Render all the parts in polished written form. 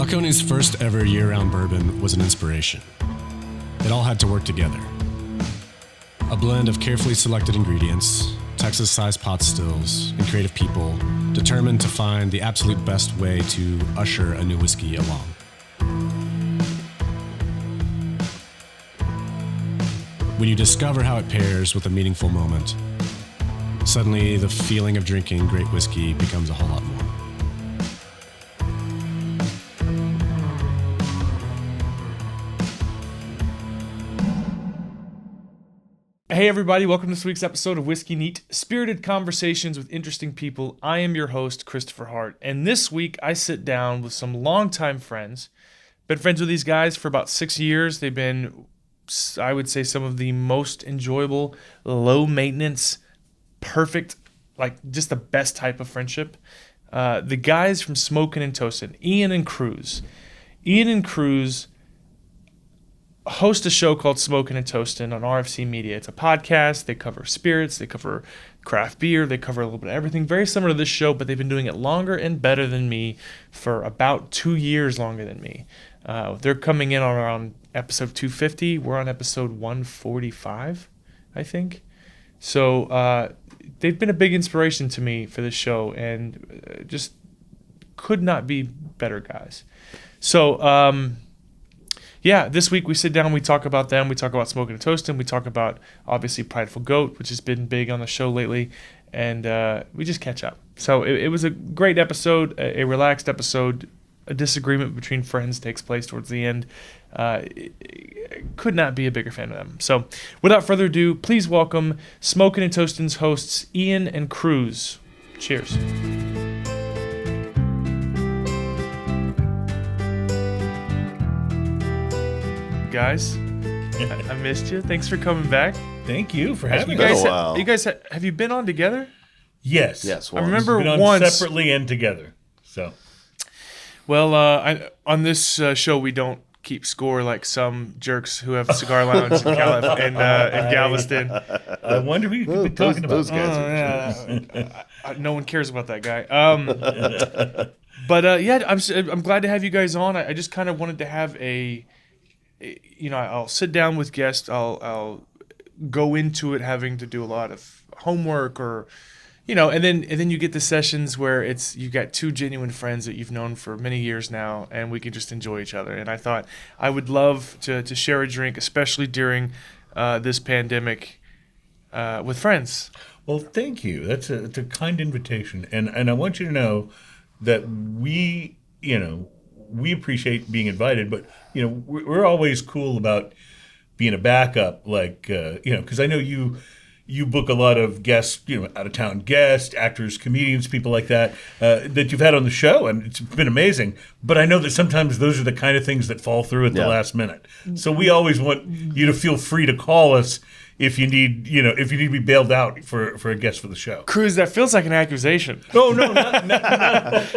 Balcones' first ever year-round bourbon was an inspiration. It all had to work together. A blend of carefully selected ingredients, Texas-sized pot stills, and creative people determined to find the absolute best way to usher a new whiskey along. When you discover how it pairs with a meaningful moment, suddenly the feeling of drinking great whiskey becomes a whole lot more. Hey everybody, welcome to this week's episode of Whiskey Neat, spirited conversations with interesting people. I am your host, Kristopher Hart, and this week I sit down with some longtime friends. Been friends with these guys for about 6 years. They've been, I would say, some of the most enjoyable, low-maintenance, perfect, like just the best type of friendship. The guys from Smokin and Toastin, Ian and Cruze. Ian and Cruze host a show called Smokin and Toastin on RFC Media. It's a podcast. They cover spirits. They cover craft beer. They cover a little bit of everything. Very similar to this show, but they've been doing it longer and better than me for about 2 years longer than me. They're coming in on around episode 250. We're on episode 145, I think. So they've been a big inspiration to me for this show and just could not be better guys. So, yeah, this week we sit down, we talk about them, we talk about Smokin and Toastin, we talk about, obviously, Prideful Goat, which has been big on the show lately, and we just catch up. So it was a great episode, a relaxed episode. A disagreement between friends takes place towards the end. Could not be a bigger fan of them. So without further ado, please welcome Smokin and Toastin's hosts, Ian and Cruze. Cheers. Guys, I missed you. Thanks for coming back. Thank you for having us. us. You guys, have you been on together? Yes. Yes. I remember been on once separately and together. So, well, on this show we don't keep score like some jerks who have cigar lounge in Galveston. I wonder who you could be talking about. Those guys No one cares about that guy. But yeah, I'm glad to have you guys on. I just kind of wanted to have I'll sit down with guests. I'll go into it having to do a lot of homework, or, and then you get the sessions where you got two genuine friends that you've known for many years now, and we can just enjoy each other. And I thought I would love to share a drink, especially during this pandemic, with friends. Well, thank you. It's a kind invitation, and I want you to know that we appreciate being invited, but we're always cool about being a backup, because I know you book a lot of guests, out of town guests, actors, comedians, people like that you've had on the show, and it's been amazing. But I know that sometimes those are the kind of things that fall through at the last minute. So we always want you to feel free to call us if you need to be bailed out for a guest for the show. Cruze, that feels like an accusation. Oh no, no.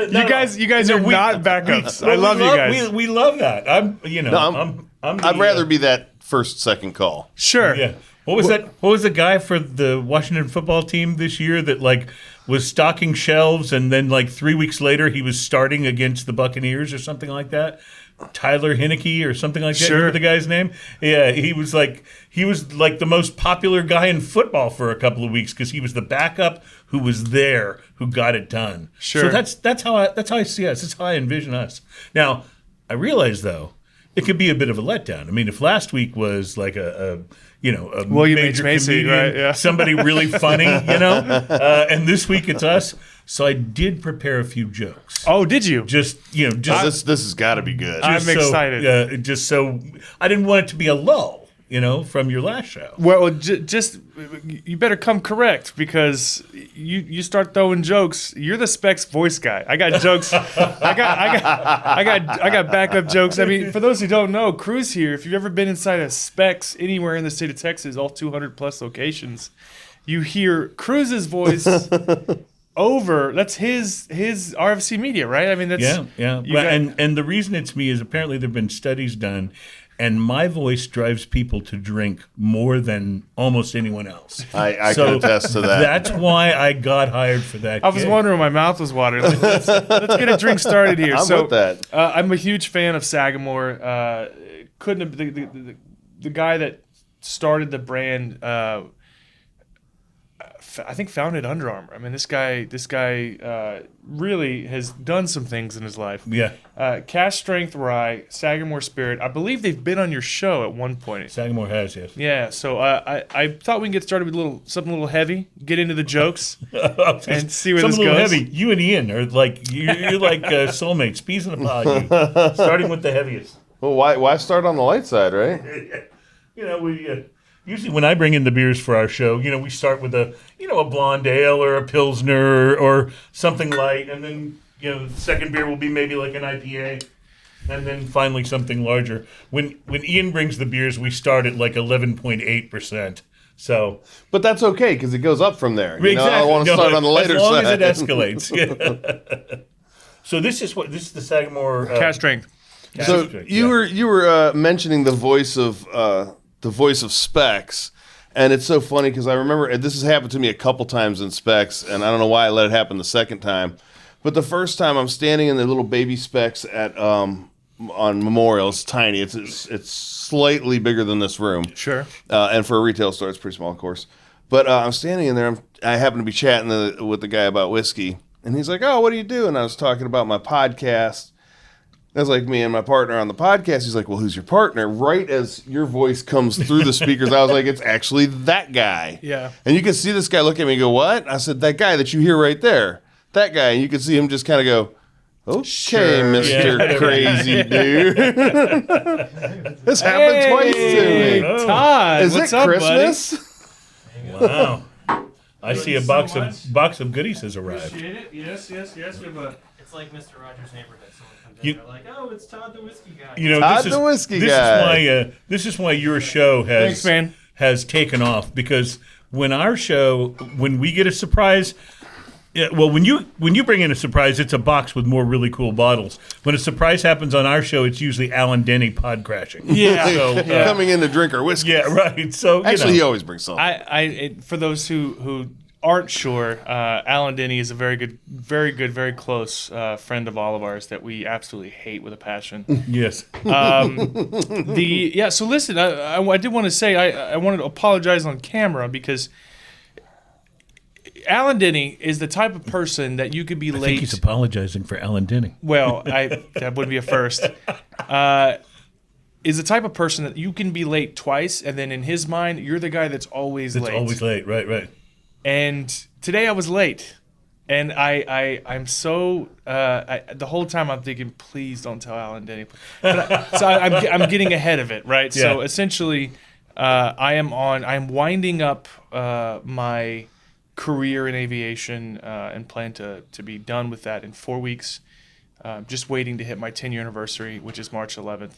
You guys are not backups. I love you guys. We love that. I'd rather be that second call. Sure. Yeah. What was the guy for the Washington football team this year that was stocking shelves, and then 3 weeks later he was starting against the Buccaneers or something like that? Tyler Heineke or something like that. Sure. Remember the guy's name? Yeah, he was the most popular guy in football for a couple of weeks because he was the backup who was there, who got it done. Sure. So that's how I see us. That's how I envision us. Now, I realize though, it could be a bit of a letdown. I mean, if last week was like a William major H. Macy, comedian, right? Yeah. somebody really funny, and this week it's us. So I did prepare a few jokes. Oh, did you? This has got to be good. I'm excited. Just so I didn't want it to be a lull, from your last show. Well, just you better come correct, because you start throwing jokes. You're the Specs voice guy. I got jokes. I got backup jokes. I mean, for those who don't know, Cruze here. If you've ever been inside a Specs anywhere in the state of Texas, all 200 plus locations, you hear Cruze's voice. That's his RFC Media, right? I mean, that's yeah. And the reason it's me is apparently there've been studies done and my voice drives people to drink more than almost anyone else. I can attest to that. That's why I got hired for that. I was wondering, my mouth was watering. Like, let's get a drink started here. I'm with that. I'm a huge fan of Sagamore. Couldn't have the guy that started the brand. I think founded Under Armour. I mean, this guy really has done some things in his life. Yeah. Cask Strength Rye, Sagamore Spirit. I believe they've been on your show at one point. Sagamore has, yes. Yeah. So I thought we can get started with something a little heavy, get into the jokes, and see where this Something a little goes. heavy. You and Ian are like you're like soulmates, peas in a pod. You. Starting with the heaviest. Well, why start on the light side, right? We usually when I bring in the beers for our show, we start with a blonde ale or a pilsner or something light, and then the second beer will be maybe like an IPA, and then finally something larger. When Ian brings the beers, we start at like 11.8%. So, but that's okay because it goes up from there. Exactly. I want to start on the later side. As long as it escalates. So this is the Sagamore Cask Strength. So you were mentioning the voice of Specs, and it's so funny because I remember this has happened to me a couple times in Specs, and I don't know why I let it happen the second time. But the first time I'm standing in the little baby Specs at on Memorial. It's tiny. It's slightly bigger than this room. Sure. And for a retail store, it's pretty small, of course. But I'm standing in there. I happen to be chatting with the guy about whiskey, and he's like, "Oh, what do you do?" And I was talking about my podcast. That's like me and my partner on the podcast. He's like, "Well, who's your partner?" Right as your voice comes through the speakers, I was like, "It's actually that guy." Yeah. And you can see this guy look at me and go, "What?" I said, "That guy that you hear right there. That guy." And you can see him just kind of go, "Okay, Sure. Mr. Crazy Dude." This happened twice to me. Todd, Is what's it up, Christmas? Wow. I see a box of goodies has arrived. Appreciate it. Yes. We have It's like Mr. Rogers' Neighborhood. Someone comes in, they're like, "Oh, it's Todd the whiskey guy." This is why your show Thanks, man. has taken off, because when we get a surprise, when you bring in a surprise, it's a box with more really cool bottles. When a surprise happens on our show, it's usually Alan Denny pod crashing. Yeah. So, Coming in to drink our whiskey. yeah, right. So Actually, he always brings something. For those who aren't sure, Alan Denny is a very close friend of all of ours that we absolutely hate with a passion. yes. So listen, I did want to say I wanted to apologize on camera because Alan Denny is the type of person that you could be I late. think he's apologizing for Alan Denny. Well, that would be a first. Is the type of person that you can be late twice, and then in his mind, you're the guy that's always late. Always late, right. And today I was late, and I'm so the whole time I'm thinking, please don't tell Alan Denny. So I'm getting ahead of it, right? Yeah. So essentially, I'm winding up my career in aviation and plan to be done with that in 4 weeks. Just waiting to hit my 10-year anniversary, which is March 11th.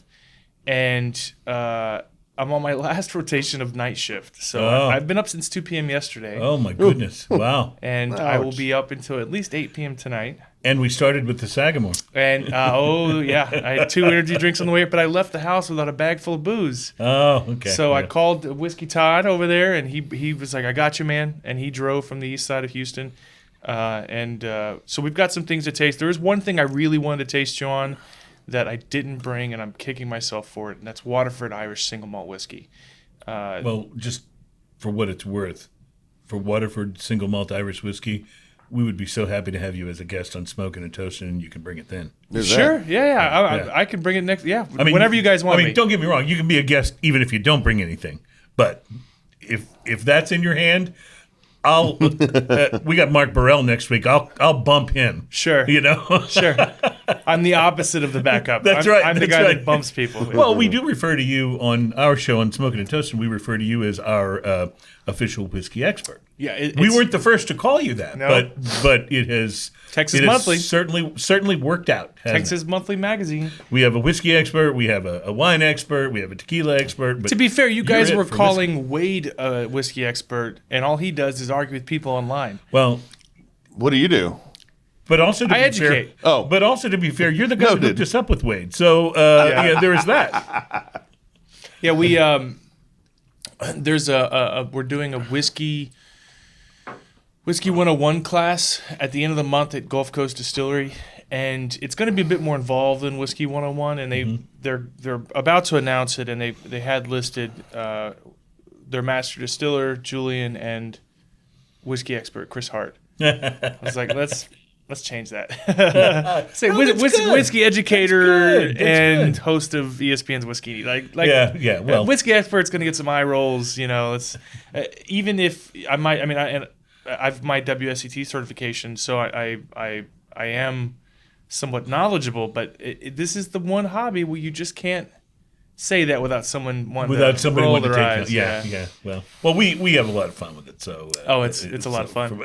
And I'm on my last rotation of night shift. So I've been up since 2 p.m. yesterday. Oh, my goodness. Wow. And I will be up until at least 8 p.m. tonight. And we started with the Sagamore. And, I had 2 energy drinks on the way up, but I left the house without a bag full of booze. Oh, okay. So I called Whiskey Todd over there, and he was like, "I got you, man." And he drove from the east side of Houston. So we've got some things to taste. There is one thing I really wanted to taste you on that I didn't bring, and I'm kicking myself for it, and that's Waterford Irish Single Malt Whiskey. Well, just for what it's worth, for Waterford Single Malt Irish Whiskey, we would be so happy to have you as a guest on Smokin and Toastin, and you can bring it then. Sure, yeah. I can bring it next. Yeah, whenever you guys want me. Don't get me wrong. You can be a guest even if you don't bring anything. But if that's in your hand, I'll. We got Mark Burrell next week. I'll bump him. Sure. Sure. I'm the opposite of the backup. That's right. I'm the that's guy right. that bumps people. Well, we do refer to you on our show on Smokin and Toastin. We refer to you as our official whiskey expert. Yeah, we weren't the first to call you that, No. but it has Texas Monthly certainly worked out. Texas Monthly magazine. We have a whiskey expert, we have a wine expert, we have a tequila expert. But to be fair, you guys were calling whiskey. Wade a whiskey expert, and all he does is argue with people online. Well, What do you do? but also to I be educate. fair, but also to be fair, you're the guy who Noted. hooked us up with Wade. So there is that. Yeah, we there's we're doing a whiskey 101 class at the end of the month at Gulf Coast Distillery, and it's going to be a bit more involved than Whiskey 101, and they're about to announce it, and they had listed their master distiller Julian and whiskey expert Chris Hart. I was like, let's change that. Say whiskey educator and host of ESPN's Whiskey. Well, whiskey expert's going to get some eye rolls. It's even if I've my WSET certification, so I am somewhat knowledgeable. But this is the one hobby where you just can't say that without someone wanting to roll their eyes. Yeah. Well, we have a lot of fun with it. So it's a lot of fun.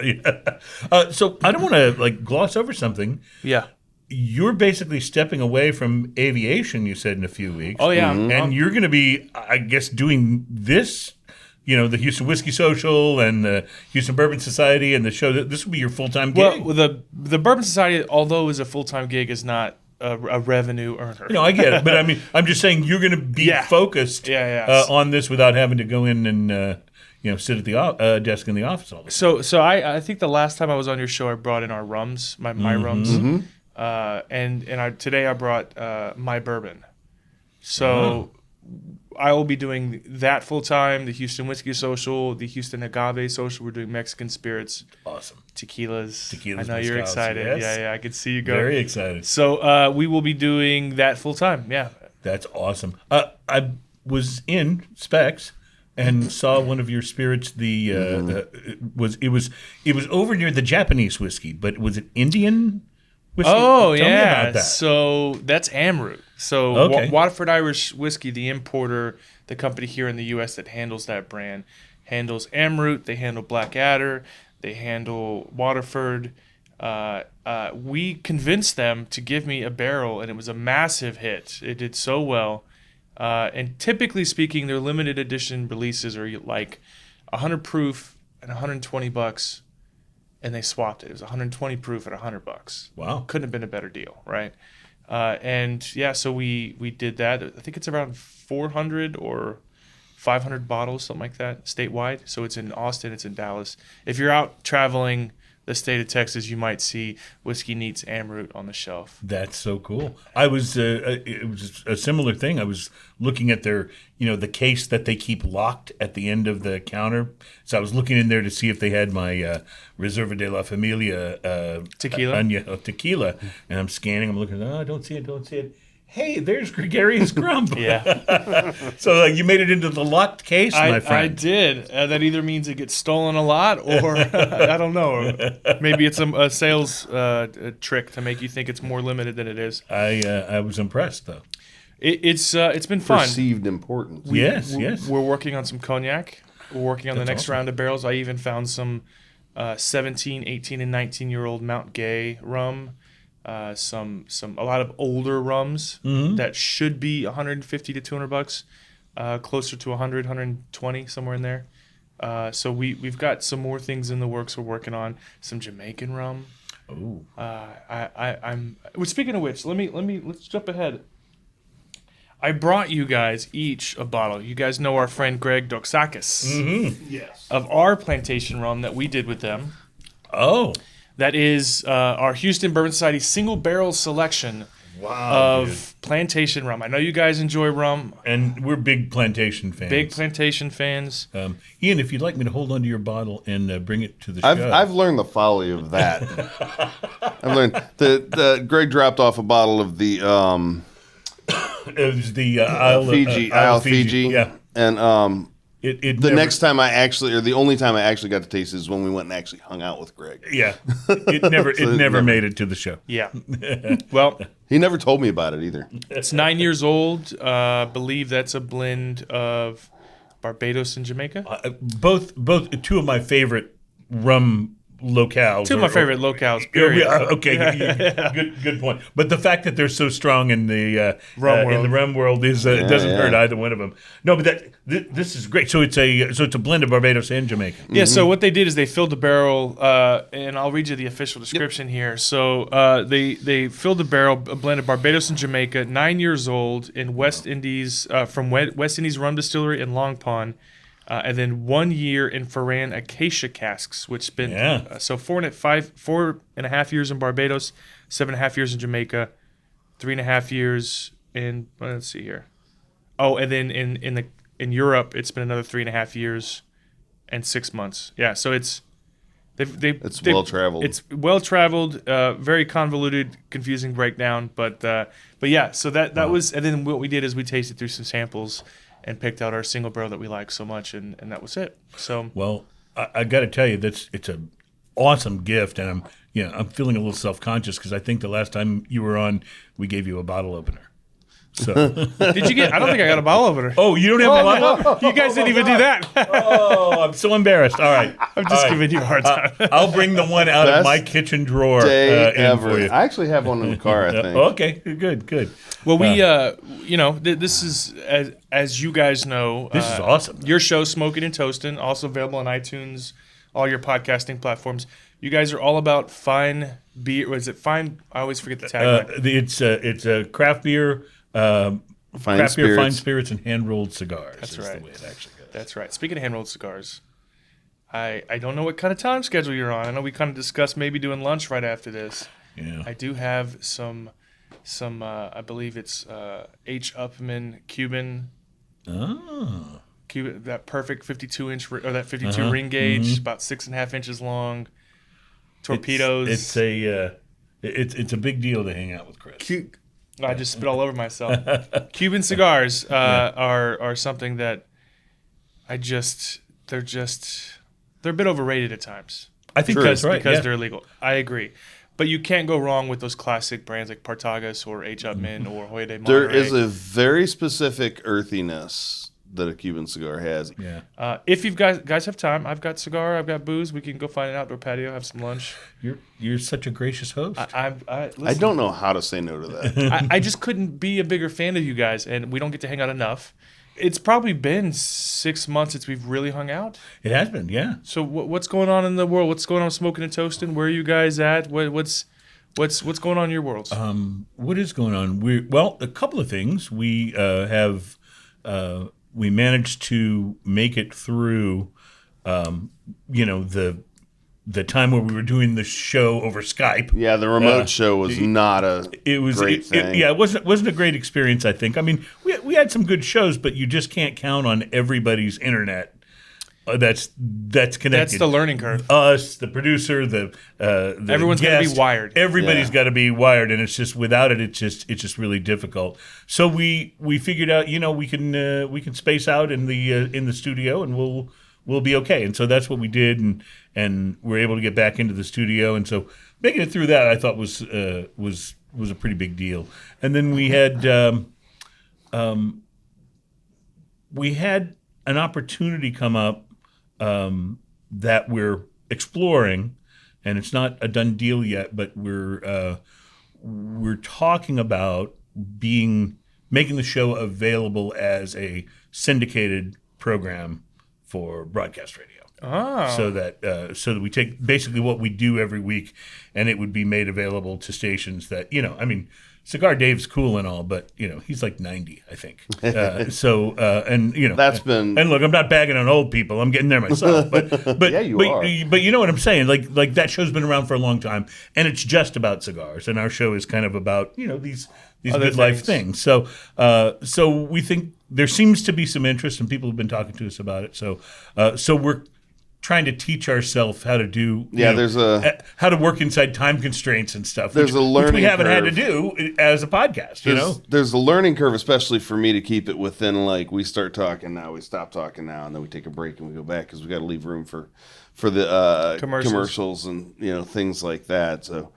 So I don't want to gloss over something. Yeah. You're basically stepping away from aviation, you said, in a few weeks. Oh yeah. And you're going to be, I guess, doing this. The Houston Whiskey Social and the Houston Bourbon Society and the show. This will be your full-time gig. Well, the Bourbon Society, although is a full-time gig, is not a revenue earner. I get it, but I'm just saying you're going to be focused on this without having to go in and sit at the desk in the office all the time. So I think the last time I was on your show, I brought in our rums, my rums, and today I brought my bourbon. So. I will be doing that full time. The Houston Whiskey Social, the Houston Agave Social. We're doing Mexican spirits. Awesome. Tequilas. I know mezcals, you're excited. Yes. Yeah. I can see you go. Very excited. So we will be doing that full time. Yeah. That's awesome. I was in Specs and saw one of your spirits. It was over near the Japanese whiskey, but was it Indian whiskey? Oh, Tell me about that. So that's Amrut. So Okay. Waterford Irish Whiskey, the importer, the company here in the U.S. that handles that brand, handles Amrut. They handle Blackadder. They handle Waterford. We convinced them to give me a barrel, and it was a massive hit. It did so well. And typically speaking, their limited edition releases are like 100 proof and $120, and they swapped it. It was 120 proof at $100. Wow. Couldn't have been a better deal, right? So we did that. I think it's around 400 or 500 bottles, something like that, statewide. So it's in Austin, it's in Dallas. If you're out traveling the state of Texas, you might see Whiskey Neat's Amrut on the shelf. That's so cool. I was it was a similar thing. I was looking at their, the case that they keep locked at the end of the counter. So I was looking in there to see if they had my Reserva de la Familia tequila, and I'm scanning. I'm looking. I don't see it. Hey, there's Gregarious Grump. Yeah. So you made it into the locked case, my friend. I did. That either means it gets stolen a lot, or I don't know. Maybe it's a sales trick to make you think it's more limited than it is. I was impressed though. It's been fun. Perceived importance. Yes. We're working on some cognac. We're working on the next round of barrels. I even found some 17, 18, and 19-year-old Mount Gay rum. A lot of older rums that should be $150 to $200, closer to 100, 120, somewhere in there. So we've got some more things in the works we're working on. Some Jamaican rum. Oh. Speaking of which, let's jump ahead. I brought you guys each a bottle. You guys know our friend Greg Doxakis. Yes. Of our plantation rum that we did with them. Oh. That is our Houston Bourbon Society single barrel selection of plantation rum. I know you guys enjoy rum. And we're big plantation fans. Ian, if you'd like me to hold onto your bottle and bring it to the show. I've learned the folly of that. I've learned the Greg dropped off a bottle of the it was the Isle Fiji. Yeah. And the next time the only time I actually got to taste it is when we went and actually hung out with Greg. Yeah, it never made it to the show. Yeah, well, he never told me about it either. It's 9 years old. Believe that's a blend of Barbados and Jamaica. Both two of my favorite rum locales. Two of my favorite locales. Period. Okay, good point. But the fact that they're so strong in the rum world is doesn't hurt either one of them. No, but this is great. So it's a blend of Barbados and Jamaica. Yeah. So what they did is they filled the barrel, and I'll read you the official description here. So they filled the barrel, a blend of Barbados and Jamaica, 9 years old, in West Indies, from West Indies Rum Distillery in Long Pond. And then 1 year in Ferran acacia casks, which spent so 4.5 years in Barbados, 7.5 years in Jamaica, 3.5 years in let's see here. Oh, and then in Europe, it's been another 3.5 years and 6 months. Yeah, so it's well traveled. It's well traveled, very convoluted, confusing breakdown, but yeah. So that was, and then what we did is we tasted through some samples and picked out our single barrel that we like so much, and that was it. So well, I got to tell you, it's an awesome gift, and I'm feeling a little self-conscious because I think the last time you were on, we gave you a bottle opener. So did you get? I don't think I got a bottle opener. Oh, you don't have a bottle? You guys didn't even do that. Oh, I'm so embarrassed. All right, I'm just giving you a hard time. I'll bring the one out of my kitchen drawer in for you. I actually have one in the car. I think. Okay, good. Well, we, this is as you guys know. This is awesome. Your show, Smokin and Toastin, also available on iTunes, all your podcasting platforms. You guys are all about fine beer. Was it fine? I always forget the tagline. It's a craft beer. Fine spirits, and hand-rolled cigars. That's right. The way it actually goes. That's right. Speaking of hand-rolled cigars, I don't know what kind of time schedule you're on. I know we kind of discussed maybe doing lunch right after this. Yeah. I do have some I believe it's H. Upmann Cuban. Oh. Cuban, that perfect 52-inch or that 52 ring gauge, about 6.5 inches long. Torpedoes. It's a big deal to hang out with Chris. I just spit all over myself. Cuban cigars are something that they're a bit overrated at times. I think that's right. Because they're illegal. I agree. But you can't go wrong with those classic brands like Partagas or H. Upmann or Hoya de Monterey. There is a very specific earthiness that a Cuban cigar has. Yeah. If you guys have time, I've got cigar, I've got booze. We can go find an outdoor patio, have some lunch. You're such a gracious host. I don't know how to say no to that. I just couldn't be a bigger fan of you guys, and we don't get to hang out enough. It's probably been 6 months since we've really hung out. It has been, yeah. So what's going on in the world? What's going on with Smokin and Toastin? Where are you guys at? What's going on in your worlds? What is going on? A couple of things. We we managed to make it through, the time where we were doing the show over Skype. Yeah, the remote show was not a great thing. It wasn't a great experience, I think. I mean, we had some good shows, but you just can't count on everybody's internet. That's connected. That's the learning curve. Us, the producer, the everyone's got to be wired. Everybody's got to be wired, and it's just without it, it's just really difficult. So we figured out, we can space out in the studio, and we'll be okay. And so that's what we did, and we're able to get back into the studio, and so making it through that I thought was a pretty big deal. And then we had an opportunity come up that we're exploring, and it's not a done deal yet, but we're talking about making the show available as a syndicated program for broadcast radio. Oh. So that we take basically what we do every week, and it would be made available to stations that, Cigar Dave's cool and all, but he's like 90, I think. That's been. And look, I'm not bagging on old people. I'm getting there myself. But yeah, you are. But you know what I'm saying? Like that show's been around for a long time, and it's just about cigars, and our show is kind of about these other good life things. So we think there seems to be some interest, and people have been talking to us about it. So we're trying to teach ourselves how to do how to work inside time constraints and stuff. There's a learning which we haven't curve. had to do as a podcast. There's a learning curve, especially for me, to keep it within, like, we start talking now, we stop talking now, and then we take a break and we go back because we got to leave room for the commercials and things like that. So,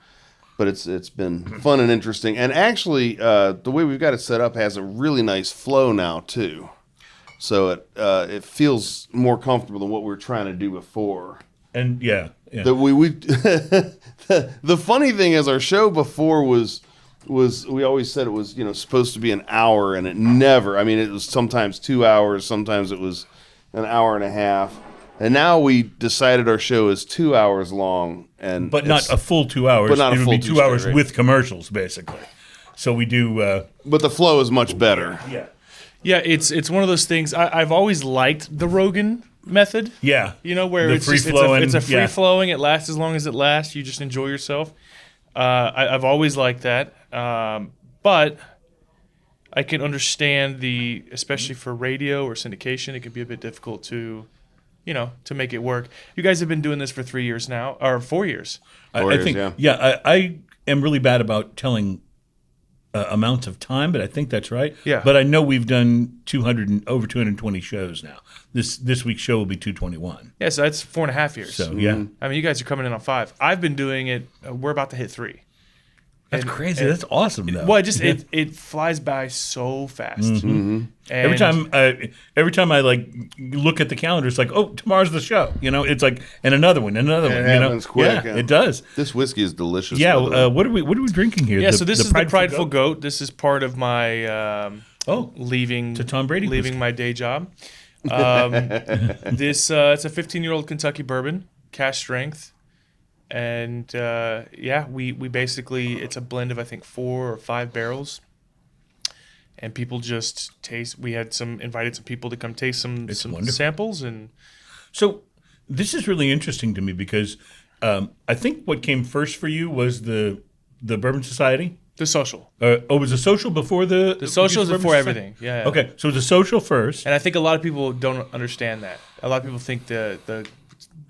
but it's been fun and interesting, and actually the way we've got it set up has a really nice flow now too. So it feels more comfortable than what we were trying to do before. And yeah. That we the funny thing is our show before was we always said it was supposed to be an hour, and it never. I mean, it was sometimes 2 hours, sometimes it was an hour and a half, and now we decided our show is 2 hours long, but not a full 2 hours. But not it a would full be 2 hours straight, right? with commercials, basically. So we do. But the flow is much better. Yeah. Yeah, it's one of those things. I've always liked the Rogan method. Yeah. Where The it's just free-flowing, it's a free yeah. flowing. It lasts as long as it lasts. You just enjoy yourself. I've always liked that, but I can understand especially for radio or syndication, it can be a bit difficult to make it work. You guys have been doing this for 3 years now, or 4 years. I think. Yeah. I am really bad about telling amounts of time, but I think that's right. Yeah. But I know we've done over 220 shows now. This week's show will be 221. Yeah, so that's 4.5 years. So yeah, I mean, you guys are coming in on 5. I've been doing it. We're about to hit 3. that's crazy. That's awesome, though. Well, it flies by so fast. Mm-hmm. And Every time I like look at the calendar, it's like, oh, tomorrow's the show. It's like, and another one. It happens quick. Yeah, it does. This whiskey is delicious. Yeah. by the way. What are we drinking here? Yeah, so this is the Prideful Goat? Goat. This is part of my leaving to Tom Brady leaving whiskey. my day job. This it's a 15-year-old Kentucky bourbon, cask strength, and we basically it's a blend of I think 4 or 5 barrels, and people just taste. We had invited some people to come taste some samples, and so this is really interesting to me because I think what came first for you was the Bourbon Society. the social. Was the social before the social is Bourbon before Society? everything. Yeah. Okay, so the social first. And I think a lot of people don't understand that. A lot of people think the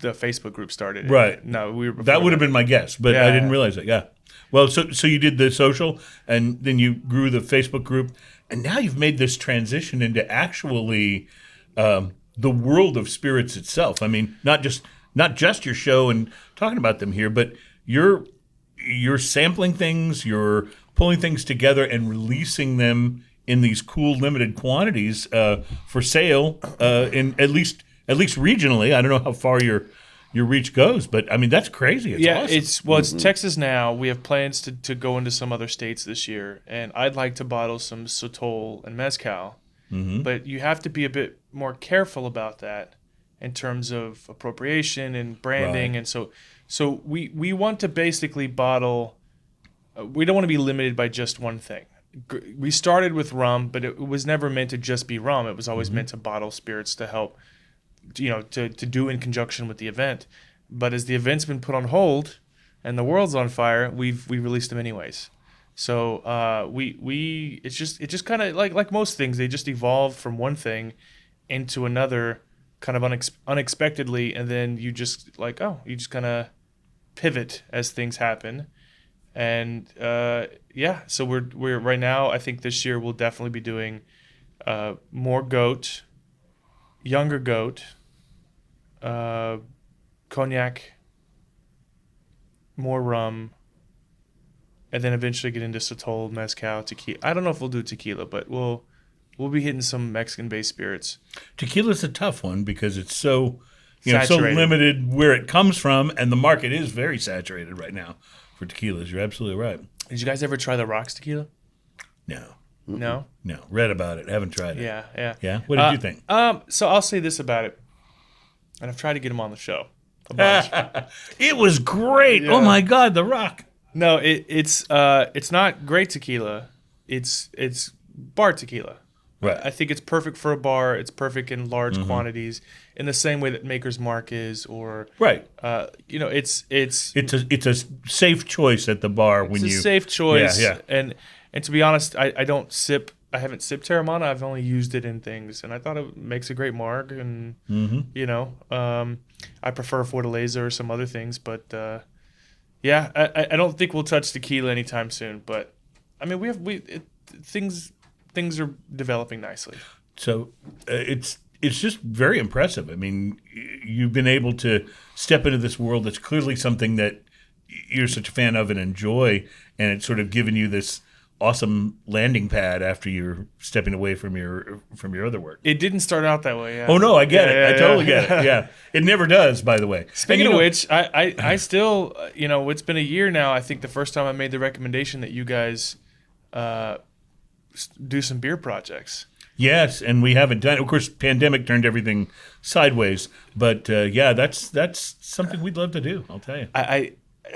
Facebook group started it. Right. No, we were before That would have been my guess, but Yeah, I didn't yeah. realize that. Yeah. Well, so you did the social, and then you grew the Facebook group, and now you've made this transition into actually the world of spirits itself. I mean, not just your show and talking about them here, but you're sampling things, you're pulling things together and releasing them in these cool limited quantities for sale in at least regionally. I don't know how far your reach goes, but I mean that's crazy. It's awesome. It's Texas now. We have plans to go into some other states this year, and I'd like to bottle some Sotol and Mezcal, but you have to be a bit more careful about that in terms of appropriation and branding, Right. and so we want to basically bottle. We don't want to be limited by just one thing. We started with rum, but it was never meant to just be rum. It was always meant to bottle spirits to help, to do in conjunction with the event. But as the event's been put on hold and the world's on fire, we released them anyways. So it just kind of like most things, they just evolve from one thing into another kind of unexpectedly, and then you just kind of pivot as things happen. And so we're right now. I think this year we'll definitely be doing more goat, younger goat, cognac, more rum, and then eventually get into Sotol, Mezcal, tequila. I don't know if we'll do tequila, but we'll be hitting some Mexican-based spirits. Tequila's a tough one because it's so so Saturated. limited where it comes from, and the market is very saturated right now for tequilas. You're absolutely right. Did you guys ever try the Rocks tequila? No, No. read about it, haven't tried it. Yeah. Yeah. What did you think? So I'll say this about it, and I've tried to get him on the show a bunch. It was great. Yeah. Oh my God, The Rock. No, it's not great tequila. It's bar tequila. Right. I think it's perfect for a bar. It's perfect in large quantities, in the same way that Maker's Mark is, or Right. it's It's a safe choice at the bar when it's you a safe choice. Yeah. And to be honest, I don't sip. I haven't sipped Terramana. I've only used it in things, and I thought it makes a great marg. And I prefer Fortaleza or some other things, but I don't think we'll touch tequila anytime soon. But I mean, things are developing nicely. So it's just very impressive. I mean, you've been able to step into this world that's clearly something that you're such a fan of and enjoy, and it's sort of given you this awesome landing pad after you're stepping away from your other work. It didn't start out that way. Yeah. Oh no, I get it. Yeah, I totally get it. Yeah, it never does. By the way. Speaking And, of which, I still, it's been a year now. I think the first time I made the recommendation that you guys do some beer projects. yes, and we haven't done. Of course, pandemic turned everything sideways. But that's something we'd love to do. I'll tell you. I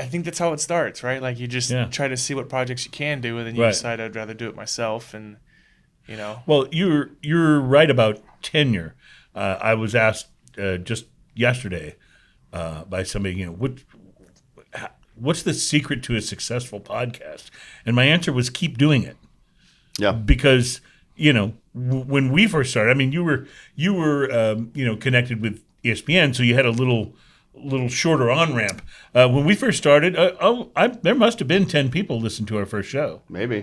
think that's how it starts, right? Like you just try to see what projects you can do, and then you decide I'd rather do it myself, and Well, you're right about tenure. I was asked just yesterday by somebody, what's the secret to a successful podcast? And my answer was keep doing it. Yeah. Because when we first started, I mean, you were connected with ESPN, so you had a little shorter on ramp. When we first started, there must have been 10 people listen to our first show. Maybe.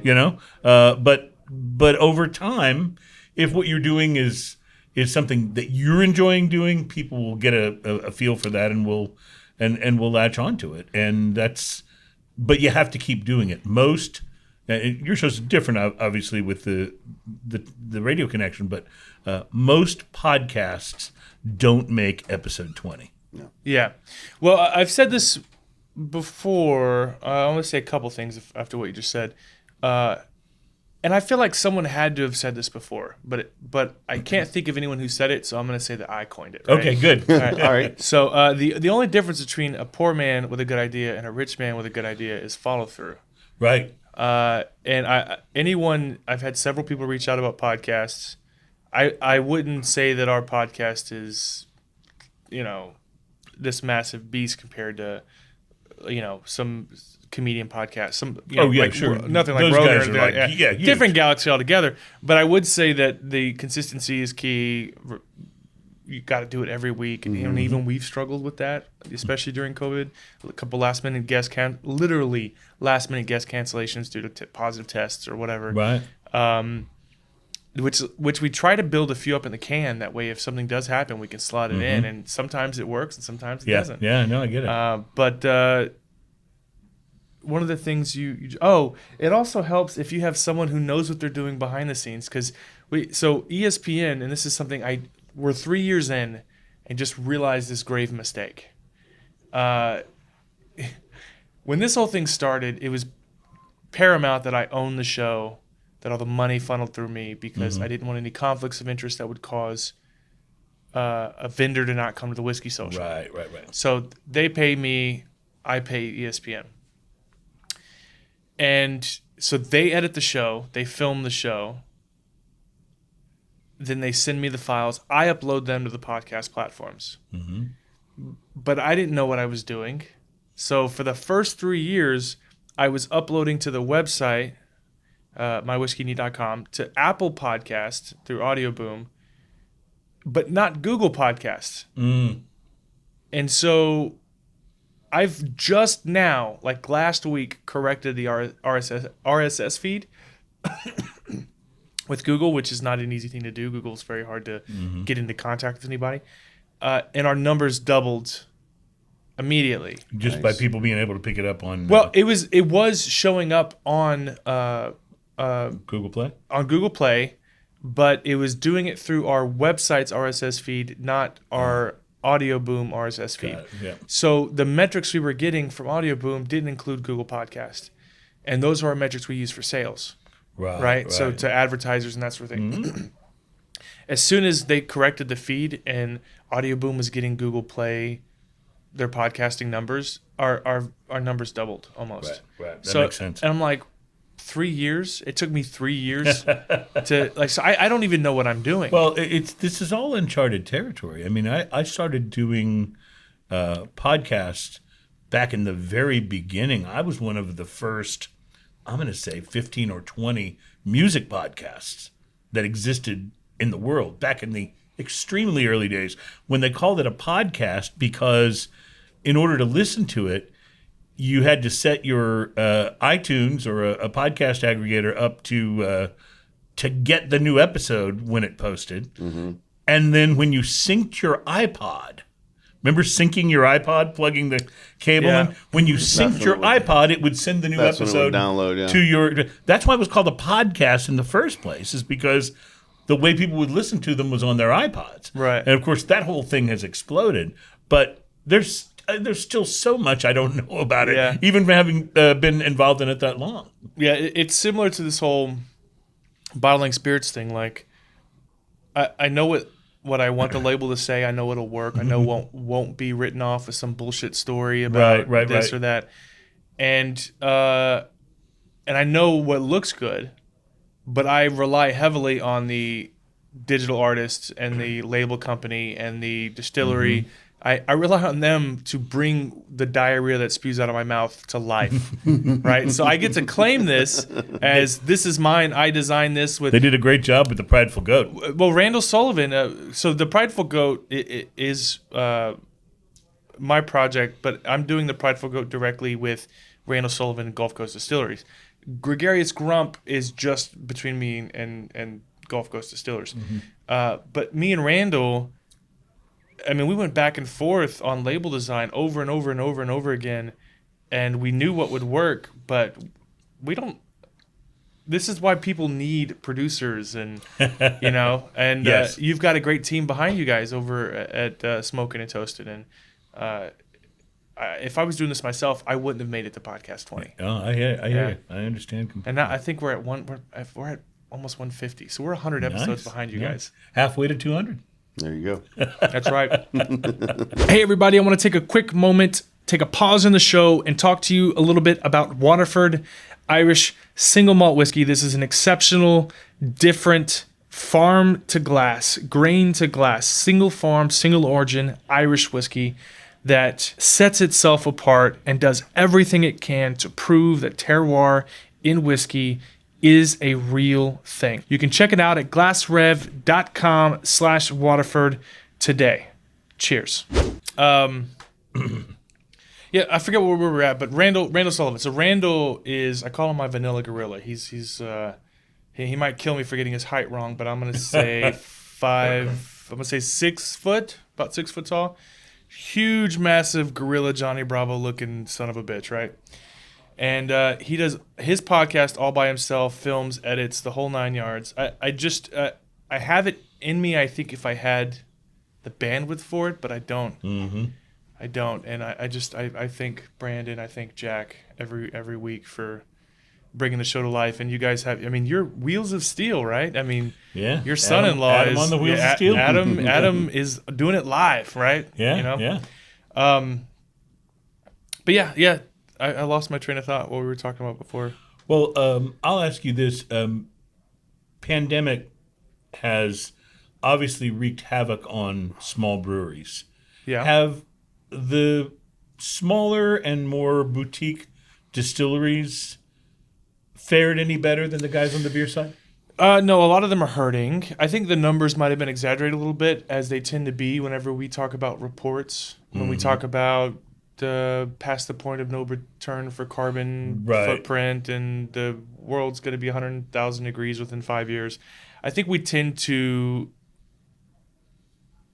But over time, if what you're doing is something that you're enjoying doing, people will get a feel for that and will latch onto it. And but you have to keep doing it. Most your show's different, obviously, with the radio connection, but most podcasts don't make episode 20. Yeah. Well, I've said this before. I want to say a couple things after what you just said. And I feel like someone had to have said this before, but I can't think of anyone who said it, so I'm going to say that I coined it. Right? Okay, good. All right. So the only difference between a poor man with a good idea and a rich man with a good idea is follow through. Right. And I've had several people reach out about podcasts. I wouldn't say that our podcast is, this massive beast compared to, some comedian podcast. Sure. Nothing like Those Rogan. guys are huge. Different galaxy altogether. But I would say that the consistency is key. You got to do it every week, and even we've struggled with that, especially during COVID. A couple last minute guest cancellations due to positive tests or whatever. Right. Which we try to build a few up in the can. That way, if something does happen, we can slot it in. And sometimes it works, and sometimes it doesn't. Yeah, no, I get it. But one of the things it also helps if you have someone who knows what they're doing behind the scenes. Because ESPN, and this is something we're 3 years in and just realized this grave mistake. When this whole thing started, it was paramount that I own the show, that all the money funneled through me, because I didn't want any conflicts of interest that would cause a vendor to not come to the Whiskey Social. Right. So they pay me, I pay ESPN. And so they edit the show, they film the show, then they send me the files. I upload them to the podcast platforms. But I didn't know what I was doing. So for the first 3 years, I was uploading to the website, mywhiskeyneat.com, to Apple Podcasts through Audio Boom, but not Google Podcasts. And so I've just now, like last week, corrected the RSS feed with Google, which is not an easy thing to do. Google's very hard to get into contact with anybody. And our numbers doubled immediately. Just by people being able to pick it up on... Well, it was showing up on... Google Play? On Google Play, but it was doing it through our website's RSS feed, not our Audio Boom RSS feed. Yeah. So the metrics we were getting from Audio Boom didn't include Google Podcast. And those are our metrics we use for sales. Right? So to advertisers and that sort of thing. As soon as they corrected the feed and Audio Boom was getting Google Play, their podcasting numbers, our numbers doubled almost. Right. That makes sense. And I'm like, 3 years? It took me 3 years so I don't even know what I'm doing. Well, this is all uncharted territory. I mean, I started doing podcasts back in the very beginning. I was one of the first, I'm going to say 15 or 20 music podcasts that existed in the world back in the extremely early days, when they called it a podcast because in order to listen to it, you had to set your iTunes or a podcast aggregator up to get the new episode when it posted. And then when you synced your iPod Remember syncing your iPod, plugging the cable in? When you synced your iPod, it would send the new That's when it would episode download, to your... That's why it was called a podcast in the first place, is because the way people would listen to them was on their iPods. Right. And, of course, that whole thing has exploded. But there's still so much I don't know about it, even having been involved in it that long. Yeah, it's similar to this whole bottling spirits thing. Like, I know what I want the label to say. I know it'll work. I know won't be written off as some bullshit story about this or that. And I know what looks good, but I rely heavily on the digital artists and the label company and the distillery. I rely on them to bring the diarrhea that spews out of my mouth to life, right? So I get to claim this as this is mine. I designed this with. They did a great job with the Prideful Goat. Well, Randall Sullivan. So the Prideful Goat is my project, but I'm doing the Prideful Goat directly with Randall Sullivan and Gulf Coast Distilleries. Gregarious Grump is just between me and Gulf Coast Distillers, but me and Randall. I mean, we went back and forth on label design over and over and over and over again, and we knew what would work, but we don't. This is why people need producers, and and Yes. You've got a great team behind you guys over at Smokin and Toastin, and if I was doing this myself, I wouldn't have made it to podcast 20. Oh, I hear you. I understand completely. And now I think we're at almost 150, so we're 100 episodes behind you guys. Halfway to 200. There you go. That's right. Hey, everybody, I want to take a quick moment, take a pause in the show, and talk to you a little bit about Waterford Irish Single Malt Whiskey. This is an exceptional, different, farm to glass, grain to glass, single farm, single origin Irish whiskey that sets itself apart and does everything it can to prove that terroir in whiskey is a real thing. You can check it out at glassrev.com/Waterford today. Cheers. Yeah, I forget where we were at, but Randall Sullivan. So Randall is, I call him my vanilla gorilla. He might kill me for getting his height wrong, but I'm gonna say 6 foot, about 6 foot tall. Huge, massive gorilla Johnny Bravo looking son of a bitch, right? And he does his podcast all by himself, films, edits, the whole 9 yards. I have it in me, I think, if I had the bandwidth for it, but I don't. I don't. And I thank Brandon, I thank Jack every week for bringing the show to life. And you guys have, I mean, you're wheels of steel, right? I mean, your son-in-law Adam is on the wheels of steel. Adam is doing it live, right? Yeah. But yeah. I lost my train of thought. What we were talking about before. Well, I'll ask you this. Pandemic has obviously wreaked havoc on small breweries. Yeah. Have the smaller and more boutique distilleries fared any better than the guys on the beer side? No, a lot of them are hurting. I think the numbers might have been exaggerated a little bit, as they tend to be whenever we talk about reports. When we talk about past the point of no return for carbon footprint, and the world's going to be 100,000 degrees within 5 years. I think we tend to,